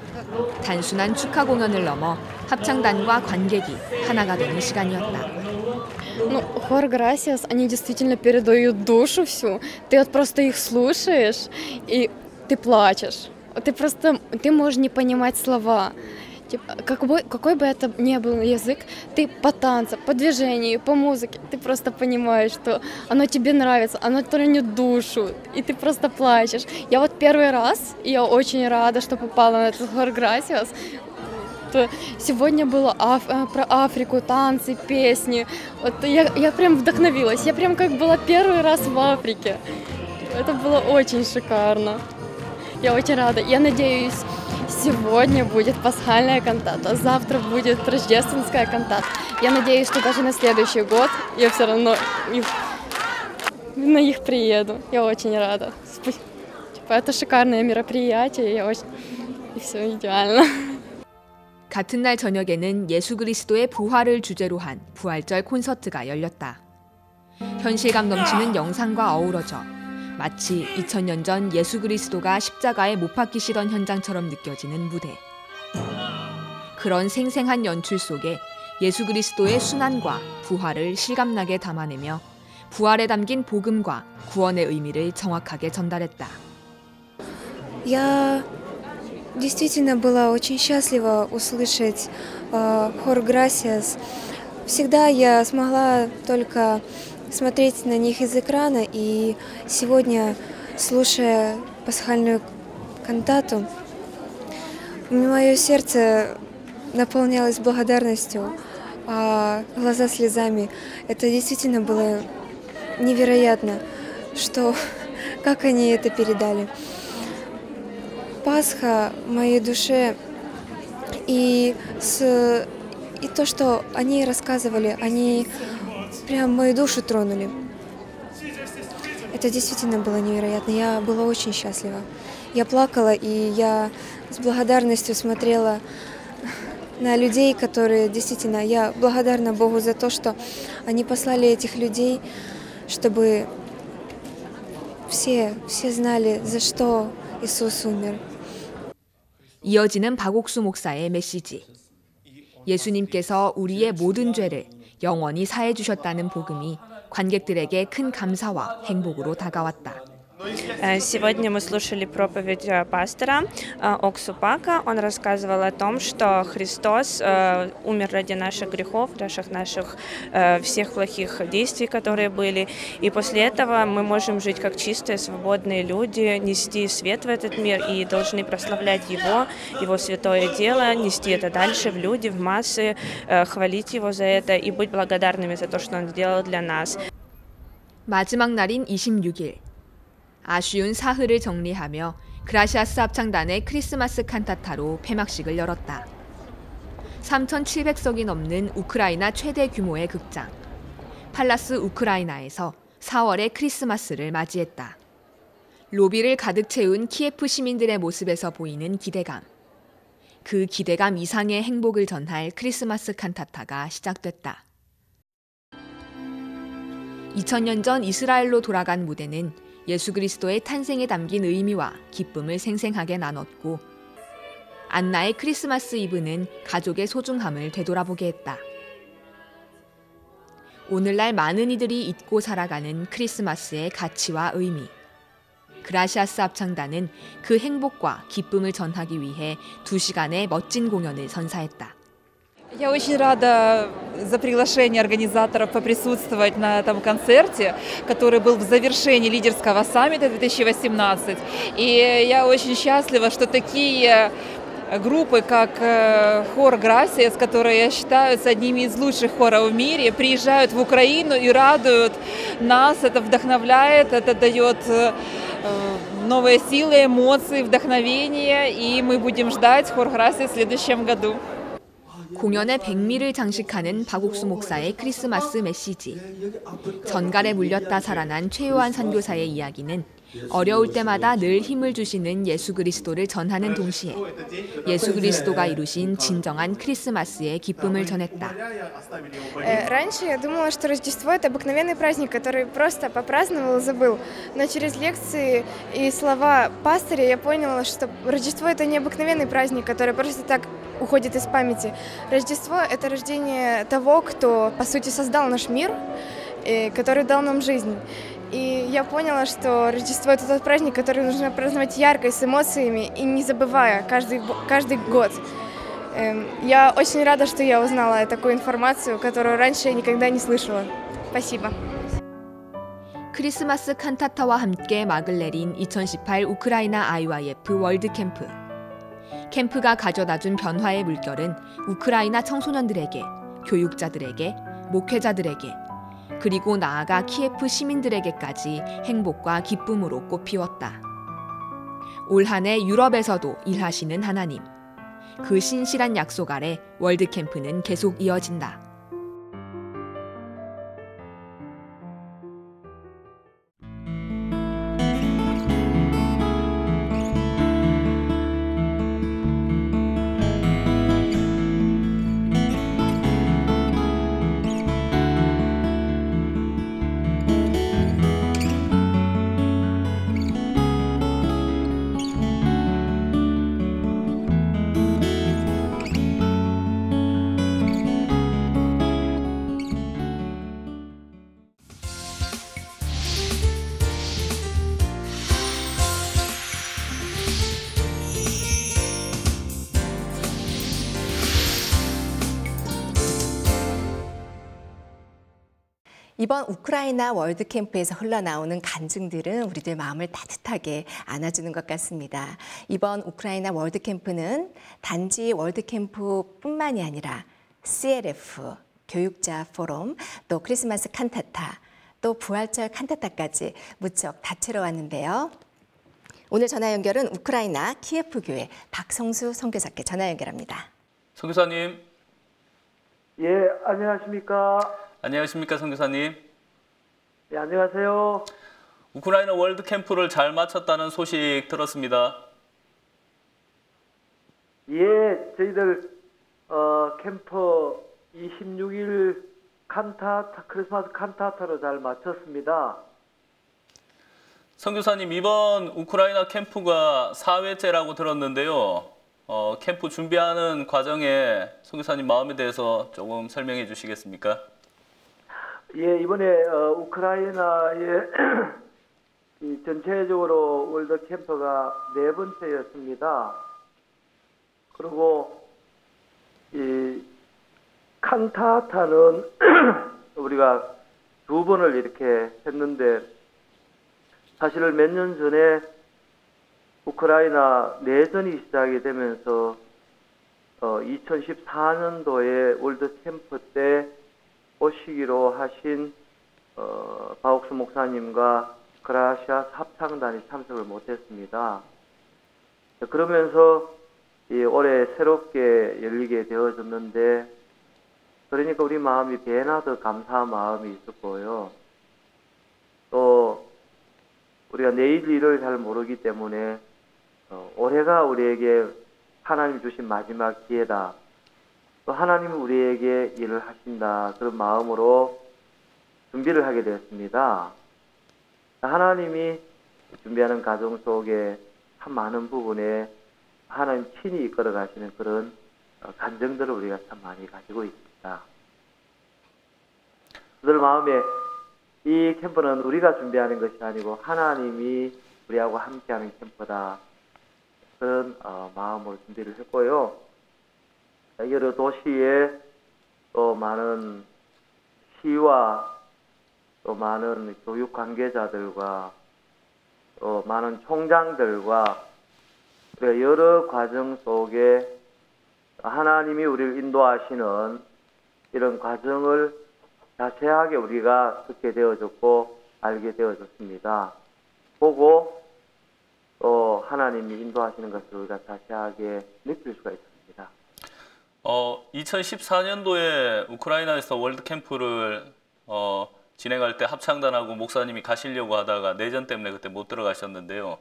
단순한 축하 공연을 넘어 합창단과 관객이 하나가 되는 시간이었다. Ну, хор Грасиас, они действительно передают душу всю. Ты вот просто их слушаешь, и ты плачешь. Ты можешь не понимать слова. Типа, какой бы это ни был язык, ты по танцам, по движению, по музыке, ты просто понимаешь, что оно тебе нравится, оно тронет душу, и ты просто плачешь. Я вот первый раз, и я очень рада, что попала на этот хор Грасиас. Сегодня было про Африку, танцы, песни. Вот я прям вдохновилась, я прям как была первый раз в Африке. Это было очень шикарно. Я очень рада. Я надеюсь, сегодня будет пасхальная кантата, завтра будет рождественская кантата. Я надеюсь, что даже на следующий год я все равно на них приеду. Я очень рада. Это шикарное мероприятие, и все идеально. 같은 날 저녁에는 예수 그리스도의 부활을 주제로 한 부활절 콘서트가 열렸다. 현실감 넘치는 영상과 어우러져 마치 2000년 전 예수 그리스도가 십자가에 못 박히시던 현장처럼 느껴지는 무대. 그런 생생한 연출 속에 예수 그리스도의 순환과 부활을 실감나게 담아내며 부활에 담긴 복음과 구원의 의미를 정확하게 전달했다. Я действительно была очень счастлива услышать хор Грасиас. Всегда я смогла только смотреть на них из экрана, и сегодня, слушая пасхальную кантату, мое сердце наполнялось благодарностью, а глаза слезами. Это действительно было невероятно, как они это передали. Пасха в моей душе и то, что они рассказывали, они прям мою душу тронули. Это действительно было невероятно. Я была очень счастлива. Я плакала, и я с благодарностью смотрела на людей, которые действительно... Я благодарна Богу за то, что они послали этих людей, чтобы все знали, за что Иисус умер. 이어지는 박옥수 목사의 메시지. 예수님께서 우리의 모든 죄를 영원히 사해 주셨다는 복음이 관객들에게 큰 감사와 행복으로 다가왔다. Сегодня мы слушали проповедь пастора Оксу Пака. Он рассказывал о том, что Христос умер ради наших грехов, наших всех плохих действий, которые были. И после этого мы можем жить как чистые, свободные люди, нести свет в этот мир и должны прославлять Его святое дело, нести это дальше в люди, в массы, хвалить Его за это и быть благодарными за то, что Он сделал для нас. 마지막 날인 26일. 아쉬운 사흘을 정리하며 그라시아스 합창단의 크리스마스 칸타타로 폐막식을 열었다. 3,700석이 넘는 우크라이나 최대 규모의 극장, 팔라스 우크라이나에서 4월의 크리스마스를 맞이했다. 로비를 가득 채운 키예프 시민들의 모습에서 보이는 기대감. 그 기대감 이상의 행복을 전할 크리스마스 칸타타가 시작됐다. 2000년 전 이스라엘로 돌아간 무대는 예수 그리스도의 탄생에 담긴 의미와 기쁨을 생생하게 나눴고 안나의 크리스마스 이브는 가족의 소중함을 되돌아보게 했다. 오늘날 많은 이들이 잊고 살아가는 크리스마스의 가치와 의미. 그라시아스 합창단은 그 행복과 기쁨을 전하기 위해 2시간의 멋진 공연을 선사했다. Я очень рада за приглашение организаторов поприсутствовать на этом концерте, который был в завершении лидерского саммита 2018. И я очень счастлива, что такие группы, как хор Грасиас, которые считаются одними из лучших хоров в мире, приезжают в Украину и радуют нас. Это вдохновляет, это дает новые силы, эмоции, вдохновение. И мы будем ждать хор Грасиас в следующем году. 공연의 백미를 장식하는 박옥수 목사의 크리스마스 메시지. 전갈에 물렸다 살아난 최요한 선교사의 이야기는 어려울 때마다 늘 힘을 주시는 예수 그리스도를 전하는 동시에 예수 그리스도가 이루신 진정한 크리스마스의 기쁨을 전했다. Раньше я думала, что Рождество – это обыкновенный праздник, который просто попраздновал и забыл. Но через лекции и слова пастыря я поняла, что Рождество – это не обыкновенный праздник, который просто так уходит из памяти. Рождество – это рождение того, кто, по сути, создал наш мир, который дал нам жизнь. И я поняла, что Рождество – это тот праздник, который нужно праздновать ярко, с эмоциями и не забывая каждый год. Я очень рада, что я узнала такую информацию, которую раньше никогда не слышала. Спасибо. 크리스마스 칸타타와 함께 막을 내린 2018 우크라이나 IYF 월드 캠프. 캠프가 가져다준 변화의 물결은 우크라이나 청소년들에게, 교육자들에게, 목회자들에게, 그리고 나아가 키예프 시민들에게까지 행복과 기쁨으로 꽃피웠다. 올 한 해 유럽에서도 일하시는 하나님. 그 신실한 약속 아래 월드 캠프는 계속 이어진다. 이번 우크라이나 월드캠프에서 흘러나오는 간증들은 우리들 마음을 따뜻하게 안아주는 것 같습니다. 이번 우크라이나 월드캠프는 단지 월드캠프뿐만이 아니라 CLF, 교육자 포럼, 또 크리스마스 칸타타, 또 부활절 칸타타까지 무척 다채로웠는데요. 오늘 전화 연결은 우크라이나 키예프 교회 박성수 선교사께 전화 연결합니다. 선교사님. 예, 안녕하십니까? 안녕하십니까, 선교사님. 네, 안녕하세요. 우크라이나 월드 캠프를 잘 마쳤다는 소식 들었습니다. 예, 저희들 캠프 26일 크리스마스 칸타타로 잘 마쳤습니다. 선교사님, 이번 우크라이나 캠프가 4회째라고 들었는데요. 캠프 준비하는 과정에 선교사님 마음에 대해서 조금 설명해 주시겠습니까? 예, 이번에 우크라이나의 전체적으로 월드 캠프가 4번째였습니다. 그리고 이 칸타타는 우리가 2번을 이렇게 했는데 사실은 몇 년 전에 우크라이나 내전이 시작이 되면서 2014년도에 월드 캠프 때 오시기로 하신 바옥수 목사님과 그라시아 합창단이 참석을 못했습니다. 그러면서 올해 새롭게 열리게 되어졌는데 그러니까 우리 마음이 배나 더 감사한 마음이 있었고요. 또 우리가 내일 일을 잘 모르기 때문에 올해가 우리에게 하나님 주신 마지막 기회다. 또 하나님은 우리에게 일을 하신다. 그런 마음으로 준비를 하게 되었습니다. 하나님이 준비하는 과정 속에 참 많은 부분에 하나님 친히 이끌어 가시는 그런 감정들을 우리가 참 많이 가지고 있습니다. 그들 마음에 이 캠프는 우리가 준비하는 것이 아니고 하나님이 우리하고 함께하는 캠프다. 그런 마음으로 준비를 했고요. 여러 도시에 또 많은 시와 또 많은 교육 관계자들과 또 많은 총장들과 여러 과정 속에 하나님이 우리를 인도하시는 이런 과정을 자세하게 우리가 듣게 되어졌고 알게 되어졌습니다. 보고 또 하나님이 인도하시는 것을 우리가 자세하게 느낄 수가 있습니다. 2014년도에 우크라이나에서 월드 캠프를 진행할 때 합창단하고 목사님이 가시려고 하다가 내전 때문에 그때 못 들어가셨는데요.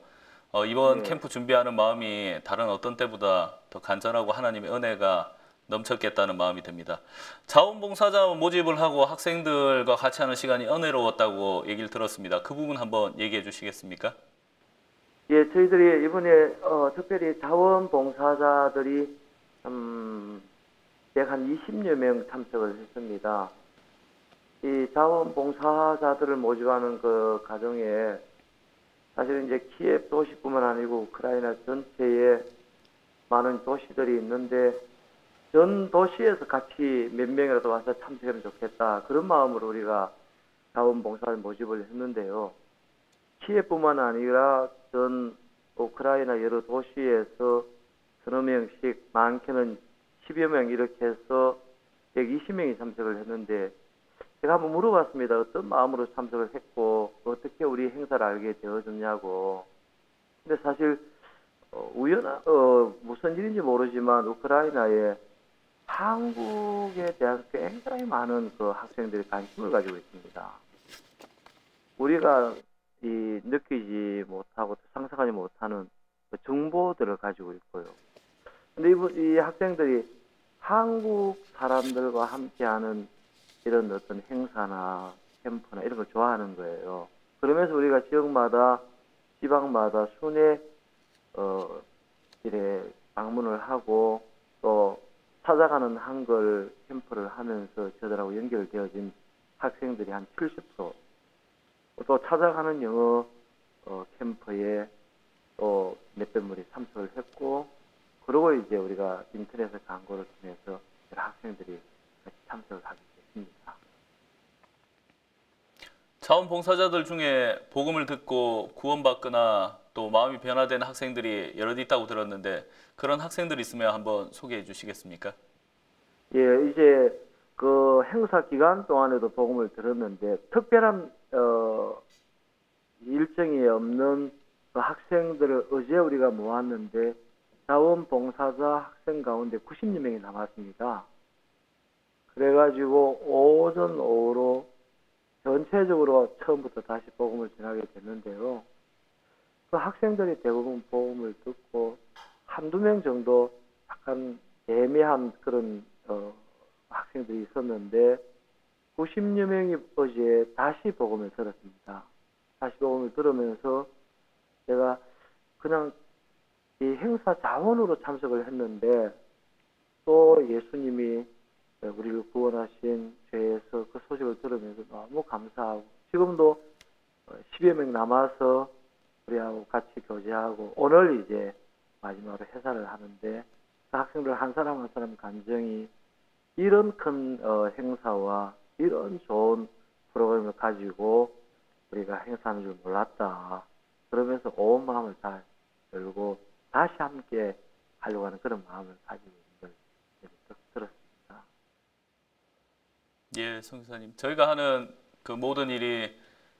이번 캠프 준비하는 마음이 다른 어떤 때보다 더 간절하고 하나님의 은혜가 넘쳤겠다는 마음이 듭니다. 자원봉사자 모집을 하고 학생들과 같이 하는 시간이 은혜로웠다고 얘기를 들었습니다. 그 부분 한번 얘기해 주시겠습니까? 예, 저희들이 이번에 특별히 자원봉사자들이 약 한 20여 명 참석을 했습니다. 이 자원봉사자들을 모집하는 그 과정에 사실 이제 키예프 도시뿐만 아니고 우크라이나 전체에 많은 도시들이 있는데 전 도시에서 같이 몇 명이라도 와서 참석하면 좋겠다. 그런 마음으로 우리가 자원봉사를 모집을 했는데요. 키예프뿐만 아니라 전 우크라이나 여러 도시에서 서너 명씩, 많게는 10여 명 이렇게 해서 120명이 참석을 했는데, 제가 한번 물어봤습니다. 어떤 마음으로 참석을 했고 어떻게 우리 행사를 알게 되어졌냐고. 근데 사실 무슨 일인지 모르지만 우크라이나에 한국에 대한 굉장히 많은 그 학생들이 관심을 가지고 있습니다. 우리가 느끼지 못하고 상상하지 못하는 그 정보들을 가지고 있고요. 근데 이 학생들이 한국 사람들과 함께하는 이런 어떤 행사나 캠프나 이런 걸 좋아하는 거예요. 그러면서 우리가 지역마다, 지방마다 순회 이래 방문을 하고 또 찾아가는 한글 캠프를 하면서 저들하고 연결되어진 학생들이 한 70%, 또 찾아가는 영어 캠프에 또 몇백 명이 참석을 했고, 그리고 이제 우리가 인터넷 광고를 통해서 학생들이 같이 참석을 하게 됐습니다. 자원봉사자들 중에 복음을 듣고 구원받거나 또 마음이 변화되는 학생들이 여럿 있다고 들었는데, 그런 학생들 있으면 한번 소개해 주시겠습니까? 예, 이제 그 행사 기간 동안에도 복음을 들었는데, 특별한 일정이 없는 그 학생들을 어제 우리가 모았는데, 자원봉사자 학생 가운데 90여 명이 남았습니다. 그래가지고 오전 오후로 전체적으로 처음부터 다시 복음을 전하게 됐는데요. 그 학생들이 대부분 복음을 듣고 한두 명 정도 약간 애매한 그런 학생들이 있었는데, 90여 명이 어제 다시 복음을 들었습니다. 다시 복음을 들으면서 제가 그냥 이 행사 자원으로 참석을 했는데, 또 예수님이 우리를 구원하신 죄에서 그 소식을 들으면서 너무 감사하고, 지금도 10여 명 남아서 우리하고 같이 교제하고 오늘 이제 마지막으로 해산을 하는데, 그 학생들 한 사람 한 사람 감정이 이런 큰 행사와 이런 좋은 프로그램을 가지고 우리가 행사하는 줄 몰랐다. 그러면서 온 마음을 다 열고 다시 함께 하려고 하는 그런 마음을 가지고 있는 걸 들었습니다. 예, 성교사님. 저희가 하는 그 모든 일이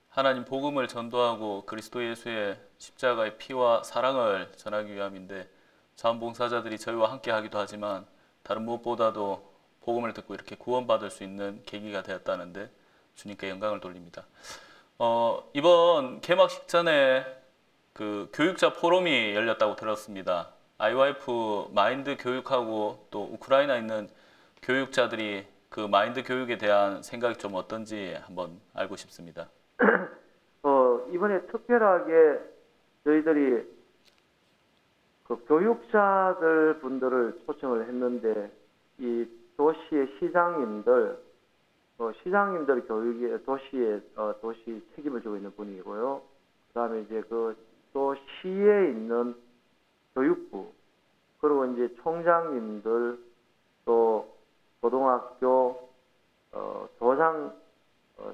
하나님 복음을 전도하고 그리스도 예수의 십자가의 피와 사랑을 전하기 위함인데, 자원봉사자들이 저희와 함께 하기도 하지만 다른 무엇보다도 복음을 듣고 이렇게 구원받을 수 있는 계기가 되었다는데 주님께 영광을 돌립니다. 이번 개막식 전에 그 교육자 포럼이 열렸다고 들었습니다. IYF 마인드 교육하고 또 우크라이나에 있는 교육자들이 그 마인드 교육에 대한 생각이 좀 어떤지 한번 알고 싶습니다. 이번에 특별하게 저희들이 그 교육자들 분들을 초청을 했는데, 이 도시의 시장님들, 시장님들 교육에 도시 책임을 지고 있는 분이고요. 그다음에 이제 그 또 시에 있는 교육부, 그리고 이제 총장님들, 또 고등학교 도장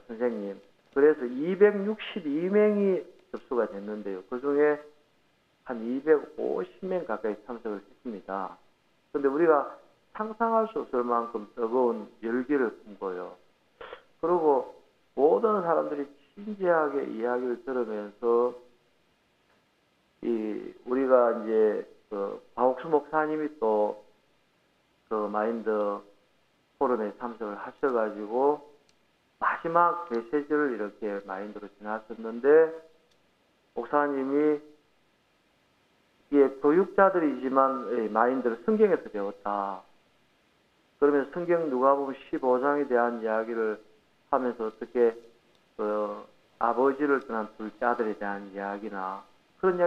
선생님, 그래서 262명이 접수가 됐는데요. 그 중에 한 250명 가까이 참석을 했습니다. 그런데 우리가 상상할 수 없을 만큼 뜨거운 열기를 품고요. 그리고 모든 사람들이 진지하게 이야기를 들으면서 우리가 이제 그 박옥수 목사님이 또 그 마인드 포럼에 참석을 하셔가지고 마지막 메시지를 이렇게 마인드로 지났었는데, 목사님이 교육자들이지만 마인드를 성경에서 배웠다. 그러면서 성경 누가복음 15장에 대한 이야기를 하면서 어떻게 아버지를 떠난 둘째 아들에 대한 이야기나 그런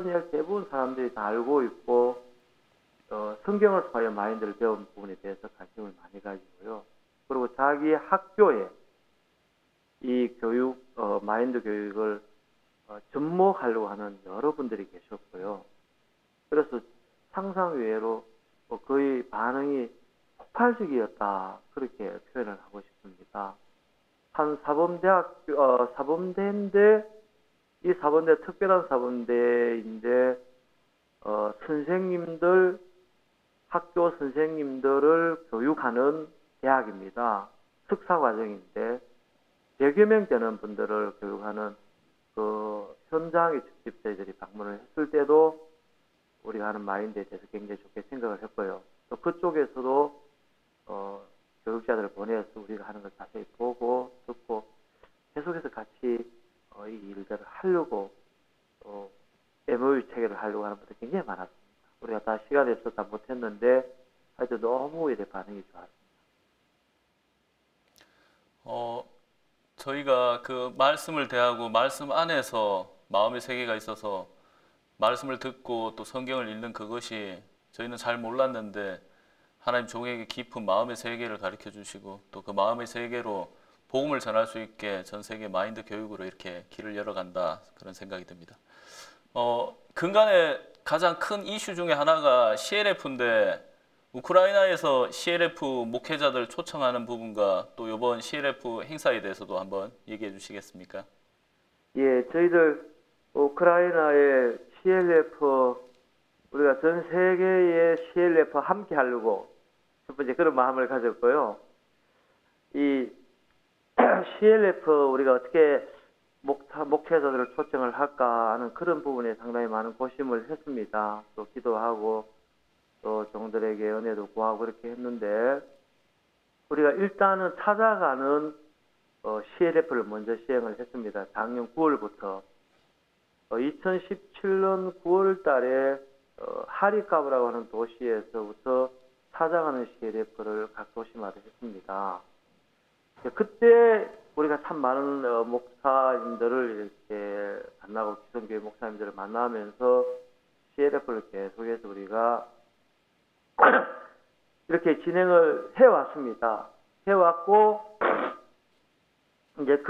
이야기 대부분 사람들이 다 알고 있고, 성경을 통하여 마인드를 배운 부분에 대해서 관심을 많이 가지고요. 그리고 자기 학교에 이 마인드 교육을 접목하려고 하는 여러분들이 계셨고요. 그래서 상상 외로 거의 반응이 폭발적이었다. 그렇게 표현을 하고 싶습니다. 한 사범대인데 이 사범대 특별한 사범대인데 선생님들 학교 선생님들을 교육하는 대학입니다. 석사 과정인데 100여 명 되는 분들을 교육하는 그 현장에 직접 저희들이 방문을 했을 때도 우리가 하는 마인드에 대해서 굉장히 좋게 생각을 했고요. 또 그쪽에서도 교육자들을 보내서 우리가 하는 걸 자세히 보고 듣고 계속해서 같이 이 일들을 하려고 MOU 체결을 하려고 하는 분들이 굉장히 많았습니다. 우리가 다 시간이 없어서 다 못했는데 하여튼 너무 이래 반응이 좋았습니다. 저희가 그 말씀을 대하고 말씀 안에서 마음의 세계가 있어서 말씀을 듣고 또 성경을 읽는 그것이 저희는 잘 몰랐는데 하나님 종에게 깊은 마음의 세계를 가르쳐 주시고 또 그 마음의 세계로 복음을 전할 수 있게 전 세계 마인드 교육으로 이렇게 길을 열어간다 그런 생각이 듭니다. 근간에 가장 큰 이슈 중에 하나가 CLF인데 우크라이나에서 CLF 목회자들 초청하는 부분과 또 이번 CLF 행사에 대해서도 한번 얘기해 주시겠습니까? 예, 저희들 우크라이나의 CLF 우리가 전 세계의 CLF 함께 하려고 첫 번째 그런 마음을 가졌고요. 이 CLF 우리가 어떻게 목회자들을 초청을 할까 하는 그런 부분에 상당히 많은 고심을 했습니다. 또 기도하고 또 종들에게 은혜도 구하고 그렇게 했는데 우리가 일단은 찾아가는 CLF를 먼저 시행을 했습니다. 작년 9월부터 2017년 9월 달에 하리카브라고 하는 도시에서부터 찾아가는 CLF를 각 도시마다 했습니다. 그때 우리가 참 많은 목사님들을 이렇게 만나고 기성교회 목사님들을 만나면서 CLF를 계속해서 우리가 이렇게 진행을 해왔습니다. 해왔고 이제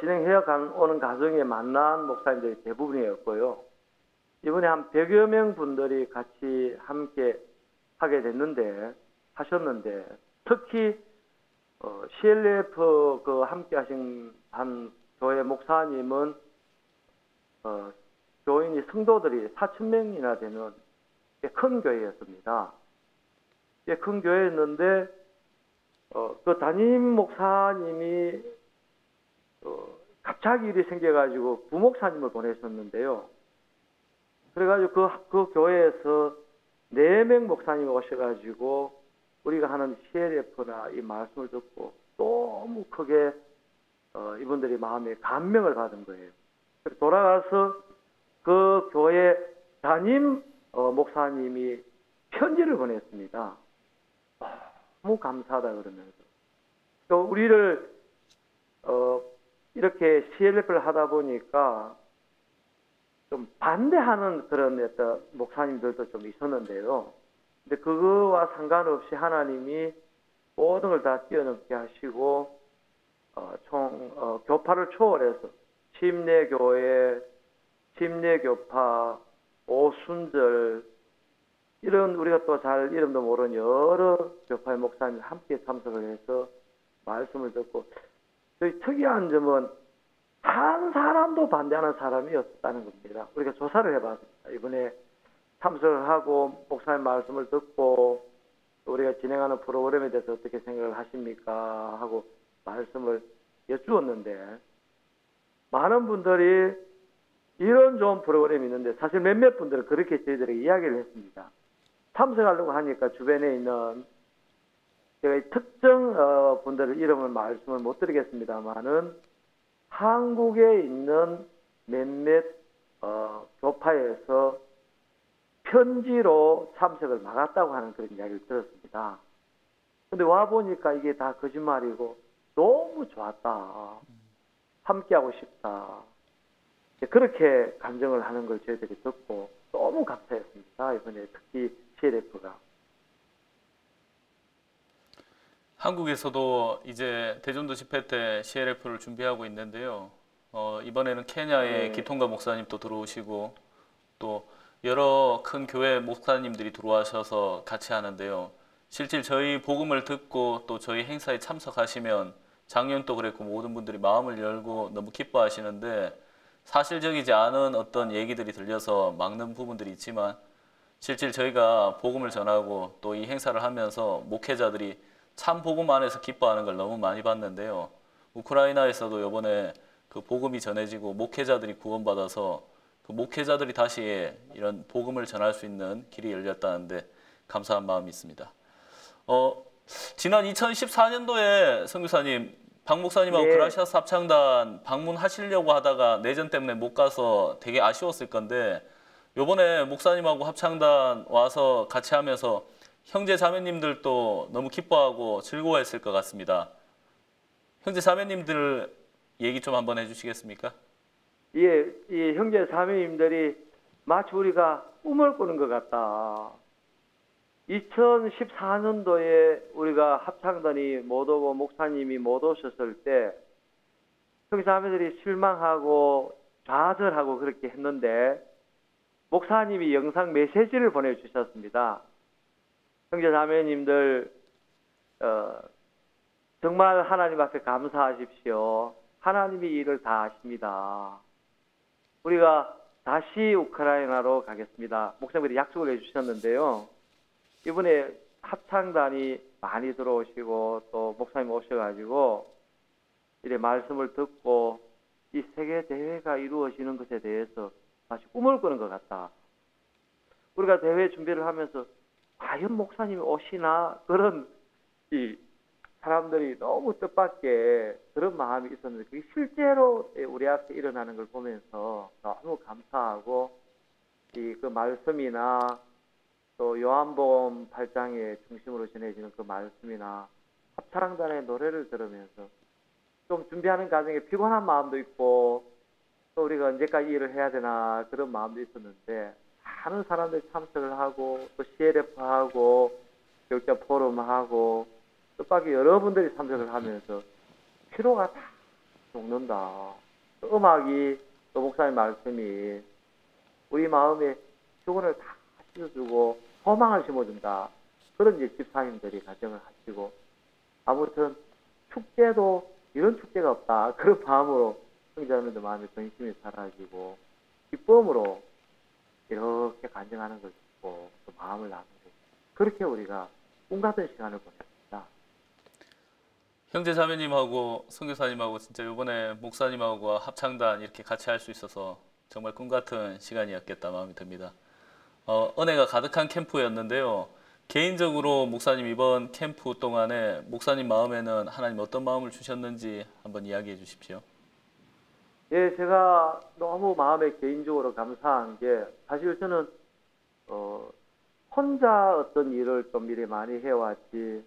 진행해 오는 과정에 만난 목사님들이 대부분이었고요. 이번에 한 100여 명 분들이 같이 함께 하셨는데 특히 CLF 함께 하신 한 교회 목사님은 교인이 성도들이 4,000명이나 되는 큰 교회였습니다. 큰 교회였는데 그 담임 목사님이 갑자기 일이 생겨가지고 부목사님을 보내셨는데요. 그래가지고 그 교회에서 4명 목사님이 오셔가지고 우리가 하는 CLF나 이 말씀을 듣고 너무 크게 이분들이 마음에 감명을 받은 거예요. 그래서 돌아가서 그 교회 담임 목사님이 편지를 보냈습니다. 너무 감사하다 그러면서 또 우리를 이렇게 CLF를 하다 보니까 좀 반대하는 그런 어떤 목사님들도 좀 있었는데요. 근데 그거와 상관없이 하나님이 모든 걸 다 뛰어넘게 하시고 교파를 초월해서 침례교회, 침례교파, 오순절 이런 우리가 또 잘 이름도 모르는 여러 교파의 목사님 함께 참석을 해서 말씀을 듣고 저희 특이한 점은 한 사람도 반대하는 사람이 없었다는 겁니다. 우리가 조사를 해봤습니다. 이번에 참석을 하고 목사님 말씀을 듣고 우리가 진행하는 프로그램에 대해서 어떻게 생각을 하십니까? 하고 말씀을 여쭈었는데 많은 분들이 이런 좋은 프로그램이 있는데 사실 몇몇 분들은 그렇게 저희들에게 이야기를 했습니다. 참석하려고 하니까 주변에 있는 제가 특정 분들의 이름을 말씀을 못 드리겠습니다만은 한국에 있는 몇몇 교파에서 편지로 참석을 막았다고 하는 그런 이야기를 들었습니다. 근데 와보니까 이게 다 거짓말이고 너무 좋았다. 함께하고 싶다. 그렇게 감정을 하는 걸 저희들이 듣고 너무 감사했습니다. 이번에 특히 CLF가. 한국에서도 이제 대전도 집회 때 CLF를 준비하고 있는데요. 이번에는 케냐의 기통가 목사님도 들어오시고 또 여러 큰 교회 목사님들이 들어와셔서 같이 하는데요. 실제 저희 복음을 듣고 또 저희 행사에 참석하시면 작년도 그랬고 모든 분들이 마음을 열고 너무 기뻐하시는데 사실적이지 않은 어떤 얘기들이 들려서 막는 부분들이 있지만 실제 저희가 복음을 전하고 또 이 행사를 하면서 목회자들이 참 복음 안에서 기뻐하는 걸 너무 많이 봤는데요. 우크라이나에서도 이번에 그 복음이 전해지고 목회자들이 구원받아서 그 목회자들이 다시 이런 복음을 전할 수 있는 길이 열렸다는데 감사한 마음이 있습니다. 지난 2014년도에 선교사님 박 목사님하고 그라시아스 합창단 방문하시려고 하다가 내전 때문에 못 가서 되게 아쉬웠을 건데 요번에 목사님하고 합창단 와서 같이 하면서 형제 자매님들도 너무 기뻐하고 즐거워했을 것 같습니다. 형제 자매님들 얘기 좀 한번 해주시겠습니까? 예, 이 형제 자매님들이 마치 우리가 꿈을 꾸는 것 같다. 2014년도에 우리가 합창단이 못 오고 목사님이 못 오셨을 때 형제 자매들이 실망하고 좌절하고 그렇게 했는데 목사님이 영상 메시지를 보내주셨습니다. 형제 자매님들 정말 하나님 앞에 감사하십시오. 하나님이 일을 다 하십니다. 우리가 다시 우크라이나로 가겠습니다. 목사님들이 약속을 해주셨는데요. 이번에 합창단이 많이 들어오시고 또 목사님 오셔가지고 이래 말씀을 듣고 이 세계 대회가 이루어지는 것에 대해서 다시 꿈을 꾸는 것 같다. 우리가 대회 준비를 하면서 과연 목사님이 오시나 그런 이 사람들이 너무 뜻밖의 그런 마음이 있었는데 그게 실제로 우리 앞에 일어나는 걸 보면서 너무 감사하고 그 말씀이나 또 요한복음 8장의 중심으로 전해지는 그 말씀이나 합창단의 노래를 들으면서 좀 준비하는 과정에 피곤한 마음도 있고 또 우리가 언제까지 일을 해야 되나 그런 마음도 있었는데 많은 사람들이 참석을 하고 또 CLF하고 교육자 포럼하고 뜻밖의 여러분들이 참석을 하면서 피로가 다 녹는다. 또 음악이 또 목사님 말씀이 우리 마음에 피곤을 다 씻어주고 소망을 심어준다. 그런 이제 집사님들이 가정을 하시고 아무튼 축제도 이런 축제가 없다. 그런 마음으로 형제자매들 마음에 근심이 사라지고 기쁨으로 이렇게 간증하는 걸 듣고 또 마음을 나누고 그렇게 우리가 꿈 같은 시간을 보냈습니다. 형제 자매님하고 선교사님하고 진짜 이번에 목사님하고 합창단 이렇게 같이 할 수 있어서 정말 꿈 같은 시간이었겠다 마음이 듭니다. 은혜가 가득한 캠프였는데요. 개인적으로 목사님 이번 캠프 동안에 목사님 마음에는 하나님 어떤 마음을 주셨는지 한번 이야기해 주십시오. 예, 제가 너무 마음에 개인적으로 감사한 게 사실 저는 혼자 어떤 일을 좀 미리 많이 해왔지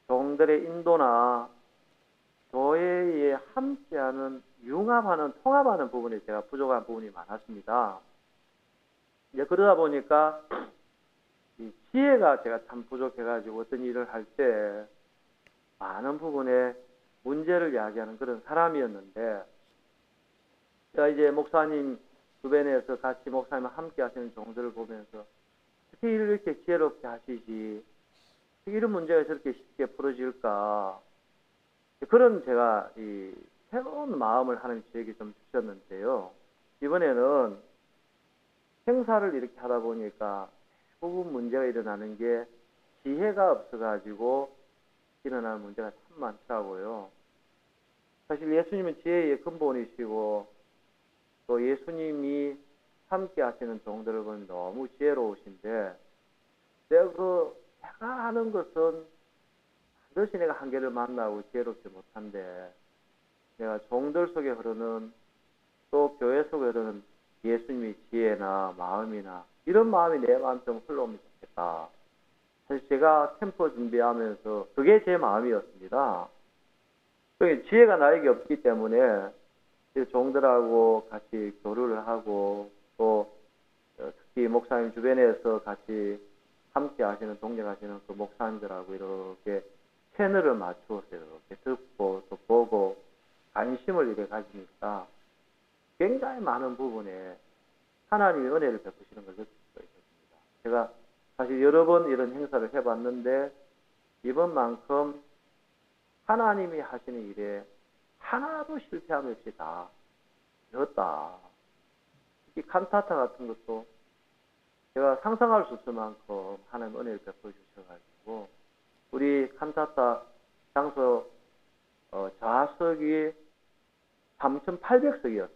종들의 인도나 교회에 함께하는 융합하는 통합하는 부분에 제가 부족한 부분이 많았습니다. 이제 그러다 보니까 이 지혜가 제가 참 부족해가지고 어떤 일을 할 때 많은 부분에 문제를 야기하는 그런 사람이었는데 제가 이제 목사님 주변에서 같이 목사님과 함께 하시는 종들을 보면서 어떻게 일을 이렇게 지혜롭게 하시지 어떻게 이런 문제가 저렇게 쉽게 풀어질까 그런 제가 이 새로운 마음을 하나님 저에게 좀 주셨는데요. 이번에는 행사를 이렇게 하다 보니까 대부분 문제가 일어나는 게 지혜가 없어가지고 일어나는 문제가 참 많더라고요. 사실 예수님은 지혜의 근본이시고 또 예수님이 함께 하시는 종들을 보면 너무 지혜로우신데 내가 하는 것은 반드시 내가 한계를 만나고 지혜롭지 못한데 내가 종들 속에 흐르는 또 교회 속에 흐르는 예수님의 지혜나 마음이나 이런 마음이 내 마음 좀 흘러오면 좋겠다. 사실 제가 캠프 준비하면서 그게 제 마음이었습니다. 지혜가 나에게 없기 때문에 종들하고 같이 교류를 하고 또 특히 목사님 주변에서 같이 함께 하시는 동행하시는 그 목사님들하고 이렇게 채널을 맞추어서 이렇게 듣고 또 보고 관심을 이렇게 가지니까 굉장히 많은 부분에 하나님의 은혜를 베푸시는 걸 느낄 수가 있었습니다. 제가 사실 여러 번 이런 행사를 해봤는데 이번만큼 하나님이 하시는 일에 하나도 실패함 없이 다 되었다. 이 칸타타 같은 것도 제가 상상할 수 없을 만큼 하나님 은혜를 베풀어 주셔가지고 우리 칸타타 장소 좌석이 3,800석이었어요.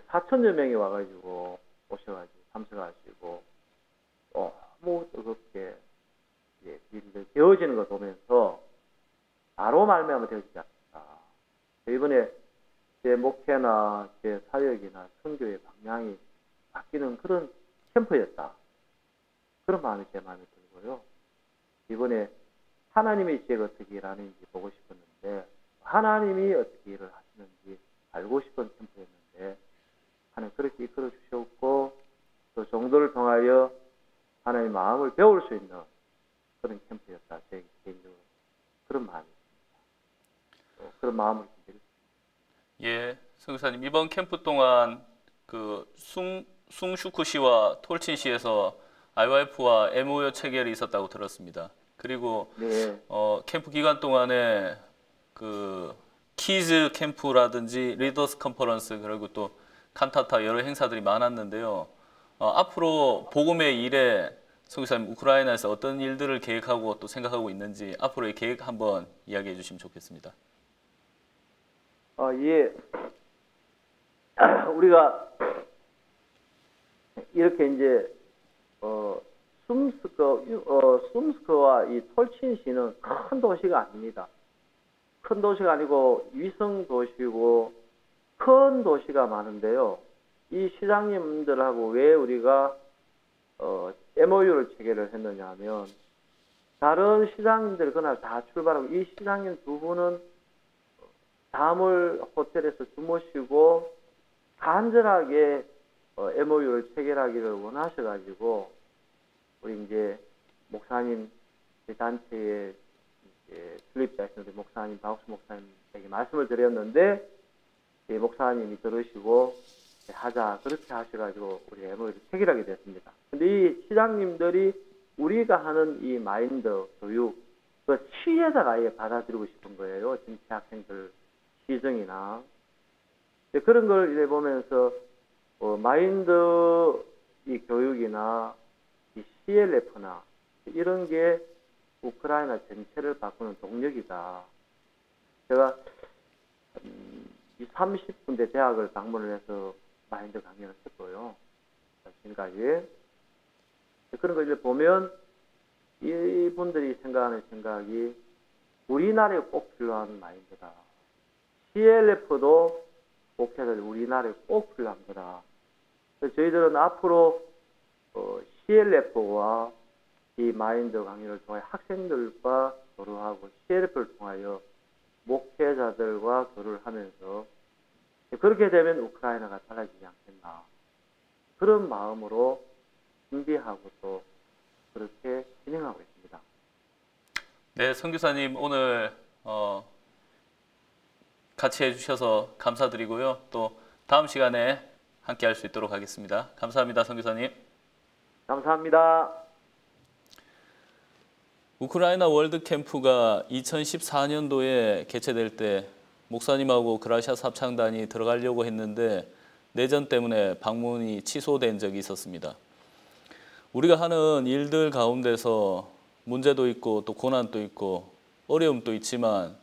4,000여 명이 와가지고 오셔가지고 참석하시고 너무 뜨겁게 일들 되어지는 걸 보면서 바로 말미암아 되어지지 않는다. 이번에 제 목회나 제 사역이나 선교의 방향이 바뀌는 그런 캠프였다. 그런 마음이 제 마음에 들고요. 이번에 하나님이 제가 어떻게 일하는지 보고 싶었는데 하나님이 어떻게 일을 하시는지 알고 싶은 캠프였는데 하나님 그렇게 이끌어 주셨고 또 정도를 통하여 하나님의 마음을 배울 수 있는 그런 캠프였다. 제 개인적으로 그런 마음이 있습니다. 그런 마음을 드리겠습니다. 예, 선교사님 이번 캠프 동안 그 숭슈쿠시와 톨친시에서 IYF와 MOU 체결이 있었다고 들었습니다. 그리고 네. 캠프 기간 동안에 그 키즈 캠프라든지 리더스 컨퍼런스 그리고 또 칸타타 여러 행사들이 많았는데요. 앞으로 복음의 일에 선교사님 우크라이나에서 어떤 일들을 계획하고 또 생각하고 있는지 앞으로의 계획 한번 이야기해 주시면 좋겠습니다. 예. 우리가 이렇게 이제 숨스크와 이 톨친시는 큰 도시가 아닙니다. 큰 도시가 아니고 위성 도시고 큰 도시가 많은데요. 이 시장님들하고 왜 우리가 MOU를 체결을 했느냐 하면 다른 시장님들 그날 다 출발하고 이 시장님 두 분은 잠을 호텔에서 주무시고 간절하게 MOU를 체결하기를 원하셔가지고 우리 이제 목사님 단체에 출입자이신 우리 목사님 박수 목사님에게 말씀을 드렸는데 목사님이 들으시고 하자 그렇게 하셔가지고 우리 MOU를 체결하게 됐습니다. 근데 이 시장님들이 우리가 하는 이 마인드 교육 그 시에다가 아예 받아들이고 싶은 거예요. 전체 학생들 시정이나 그런 걸 이제 보면서 마인드 이 교육이나 이 CLF나 이런 게 우크라이나 전체를 바꾸는 동력이다. 제가 30군데 대학을 방문을 해서 마인드 강연을 했고요. 지금까지 그런 걸 이제 보면 이분들이 생각하는 생각이 우리나라에 꼭 필요한 마인드다. CLF도 목회자들 우리나라에 꼭 필요한 거다. 그래서 저희들은 앞으로 CLF와 이 마인드 강의를 통해 학생들과 교류하고 CLF를 통하여 목회자들과 교류를 하면서 그렇게 되면 우크라이나가 달라지지 않겠나. 그런 마음으로 준비하고 또 그렇게 진행하고 있습니다. 네, 선교사님 오늘 같이 해주셔서 감사드리고요. 또 다음 시간에 함께 할 수 있도록 하겠습니다. 감사합니다, 선교사님. 감사합니다. 우크라이나 월드 캠프가 2014년도에 개최될 때 목사님하고 그라시아스 합창단이 들어가려고 했는데 내전 때문에 방문이 취소된 적이 있었습니다. 우리가 하는 일들 가운데서 문제도 있고 또 고난도 있고 어려움도 있지만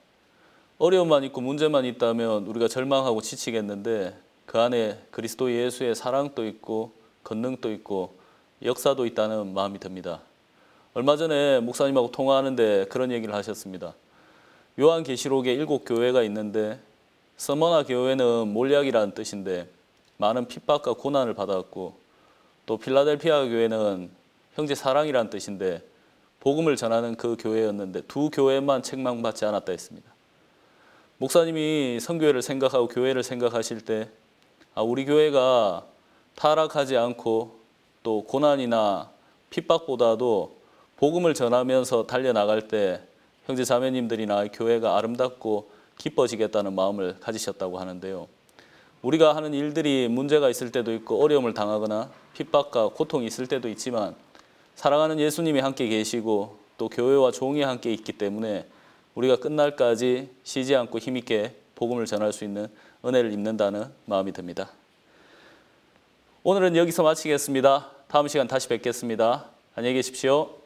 어려움만 있고 문제만 있다면 우리가 절망하고 지치겠는데 그 안에 그리스도 예수의 사랑도 있고 권능도 있고 역사도 있다는 마음이 듭니다. 얼마 전에 목사님하고 통화하는데 그런 얘기를 하셨습니다. 요한계시록에 7교회가 있는데 서머나 교회는 몰약이라는 뜻인데 많은 핍박과 고난을 받았고 또 필라델피아 교회는 형제 사랑이라는 뜻인데 복음을 전하는 그 교회였는데 두 교회만 책망받지 않았다 했습니다. 목사님이 선교회를 생각하고 교회를 생각하실 때 우리 교회가 타락하지 않고 또 고난이나 핍박보다도 복음을 전하면서 달려나갈 때 형제 자매님들이나 교회가 아름답고 기뻐지겠다는 마음을 가지셨다고 하는데요. 우리가 하는 일들이 문제가 있을 때도 있고 어려움을 당하거나 핍박과 고통이 있을 때도 있지만 사랑하는 예수님이 함께 계시고 또 교회와 종이 함께 있기 때문에 우리가 끝날까지 쉬지 않고 힘있게 복음을 전할 수 있는 은혜를 입는다는 마음이 듭니다. 오늘은 여기서 마치겠습니다. 다음 시간 다시 뵙겠습니다. 안녕히 계십시오.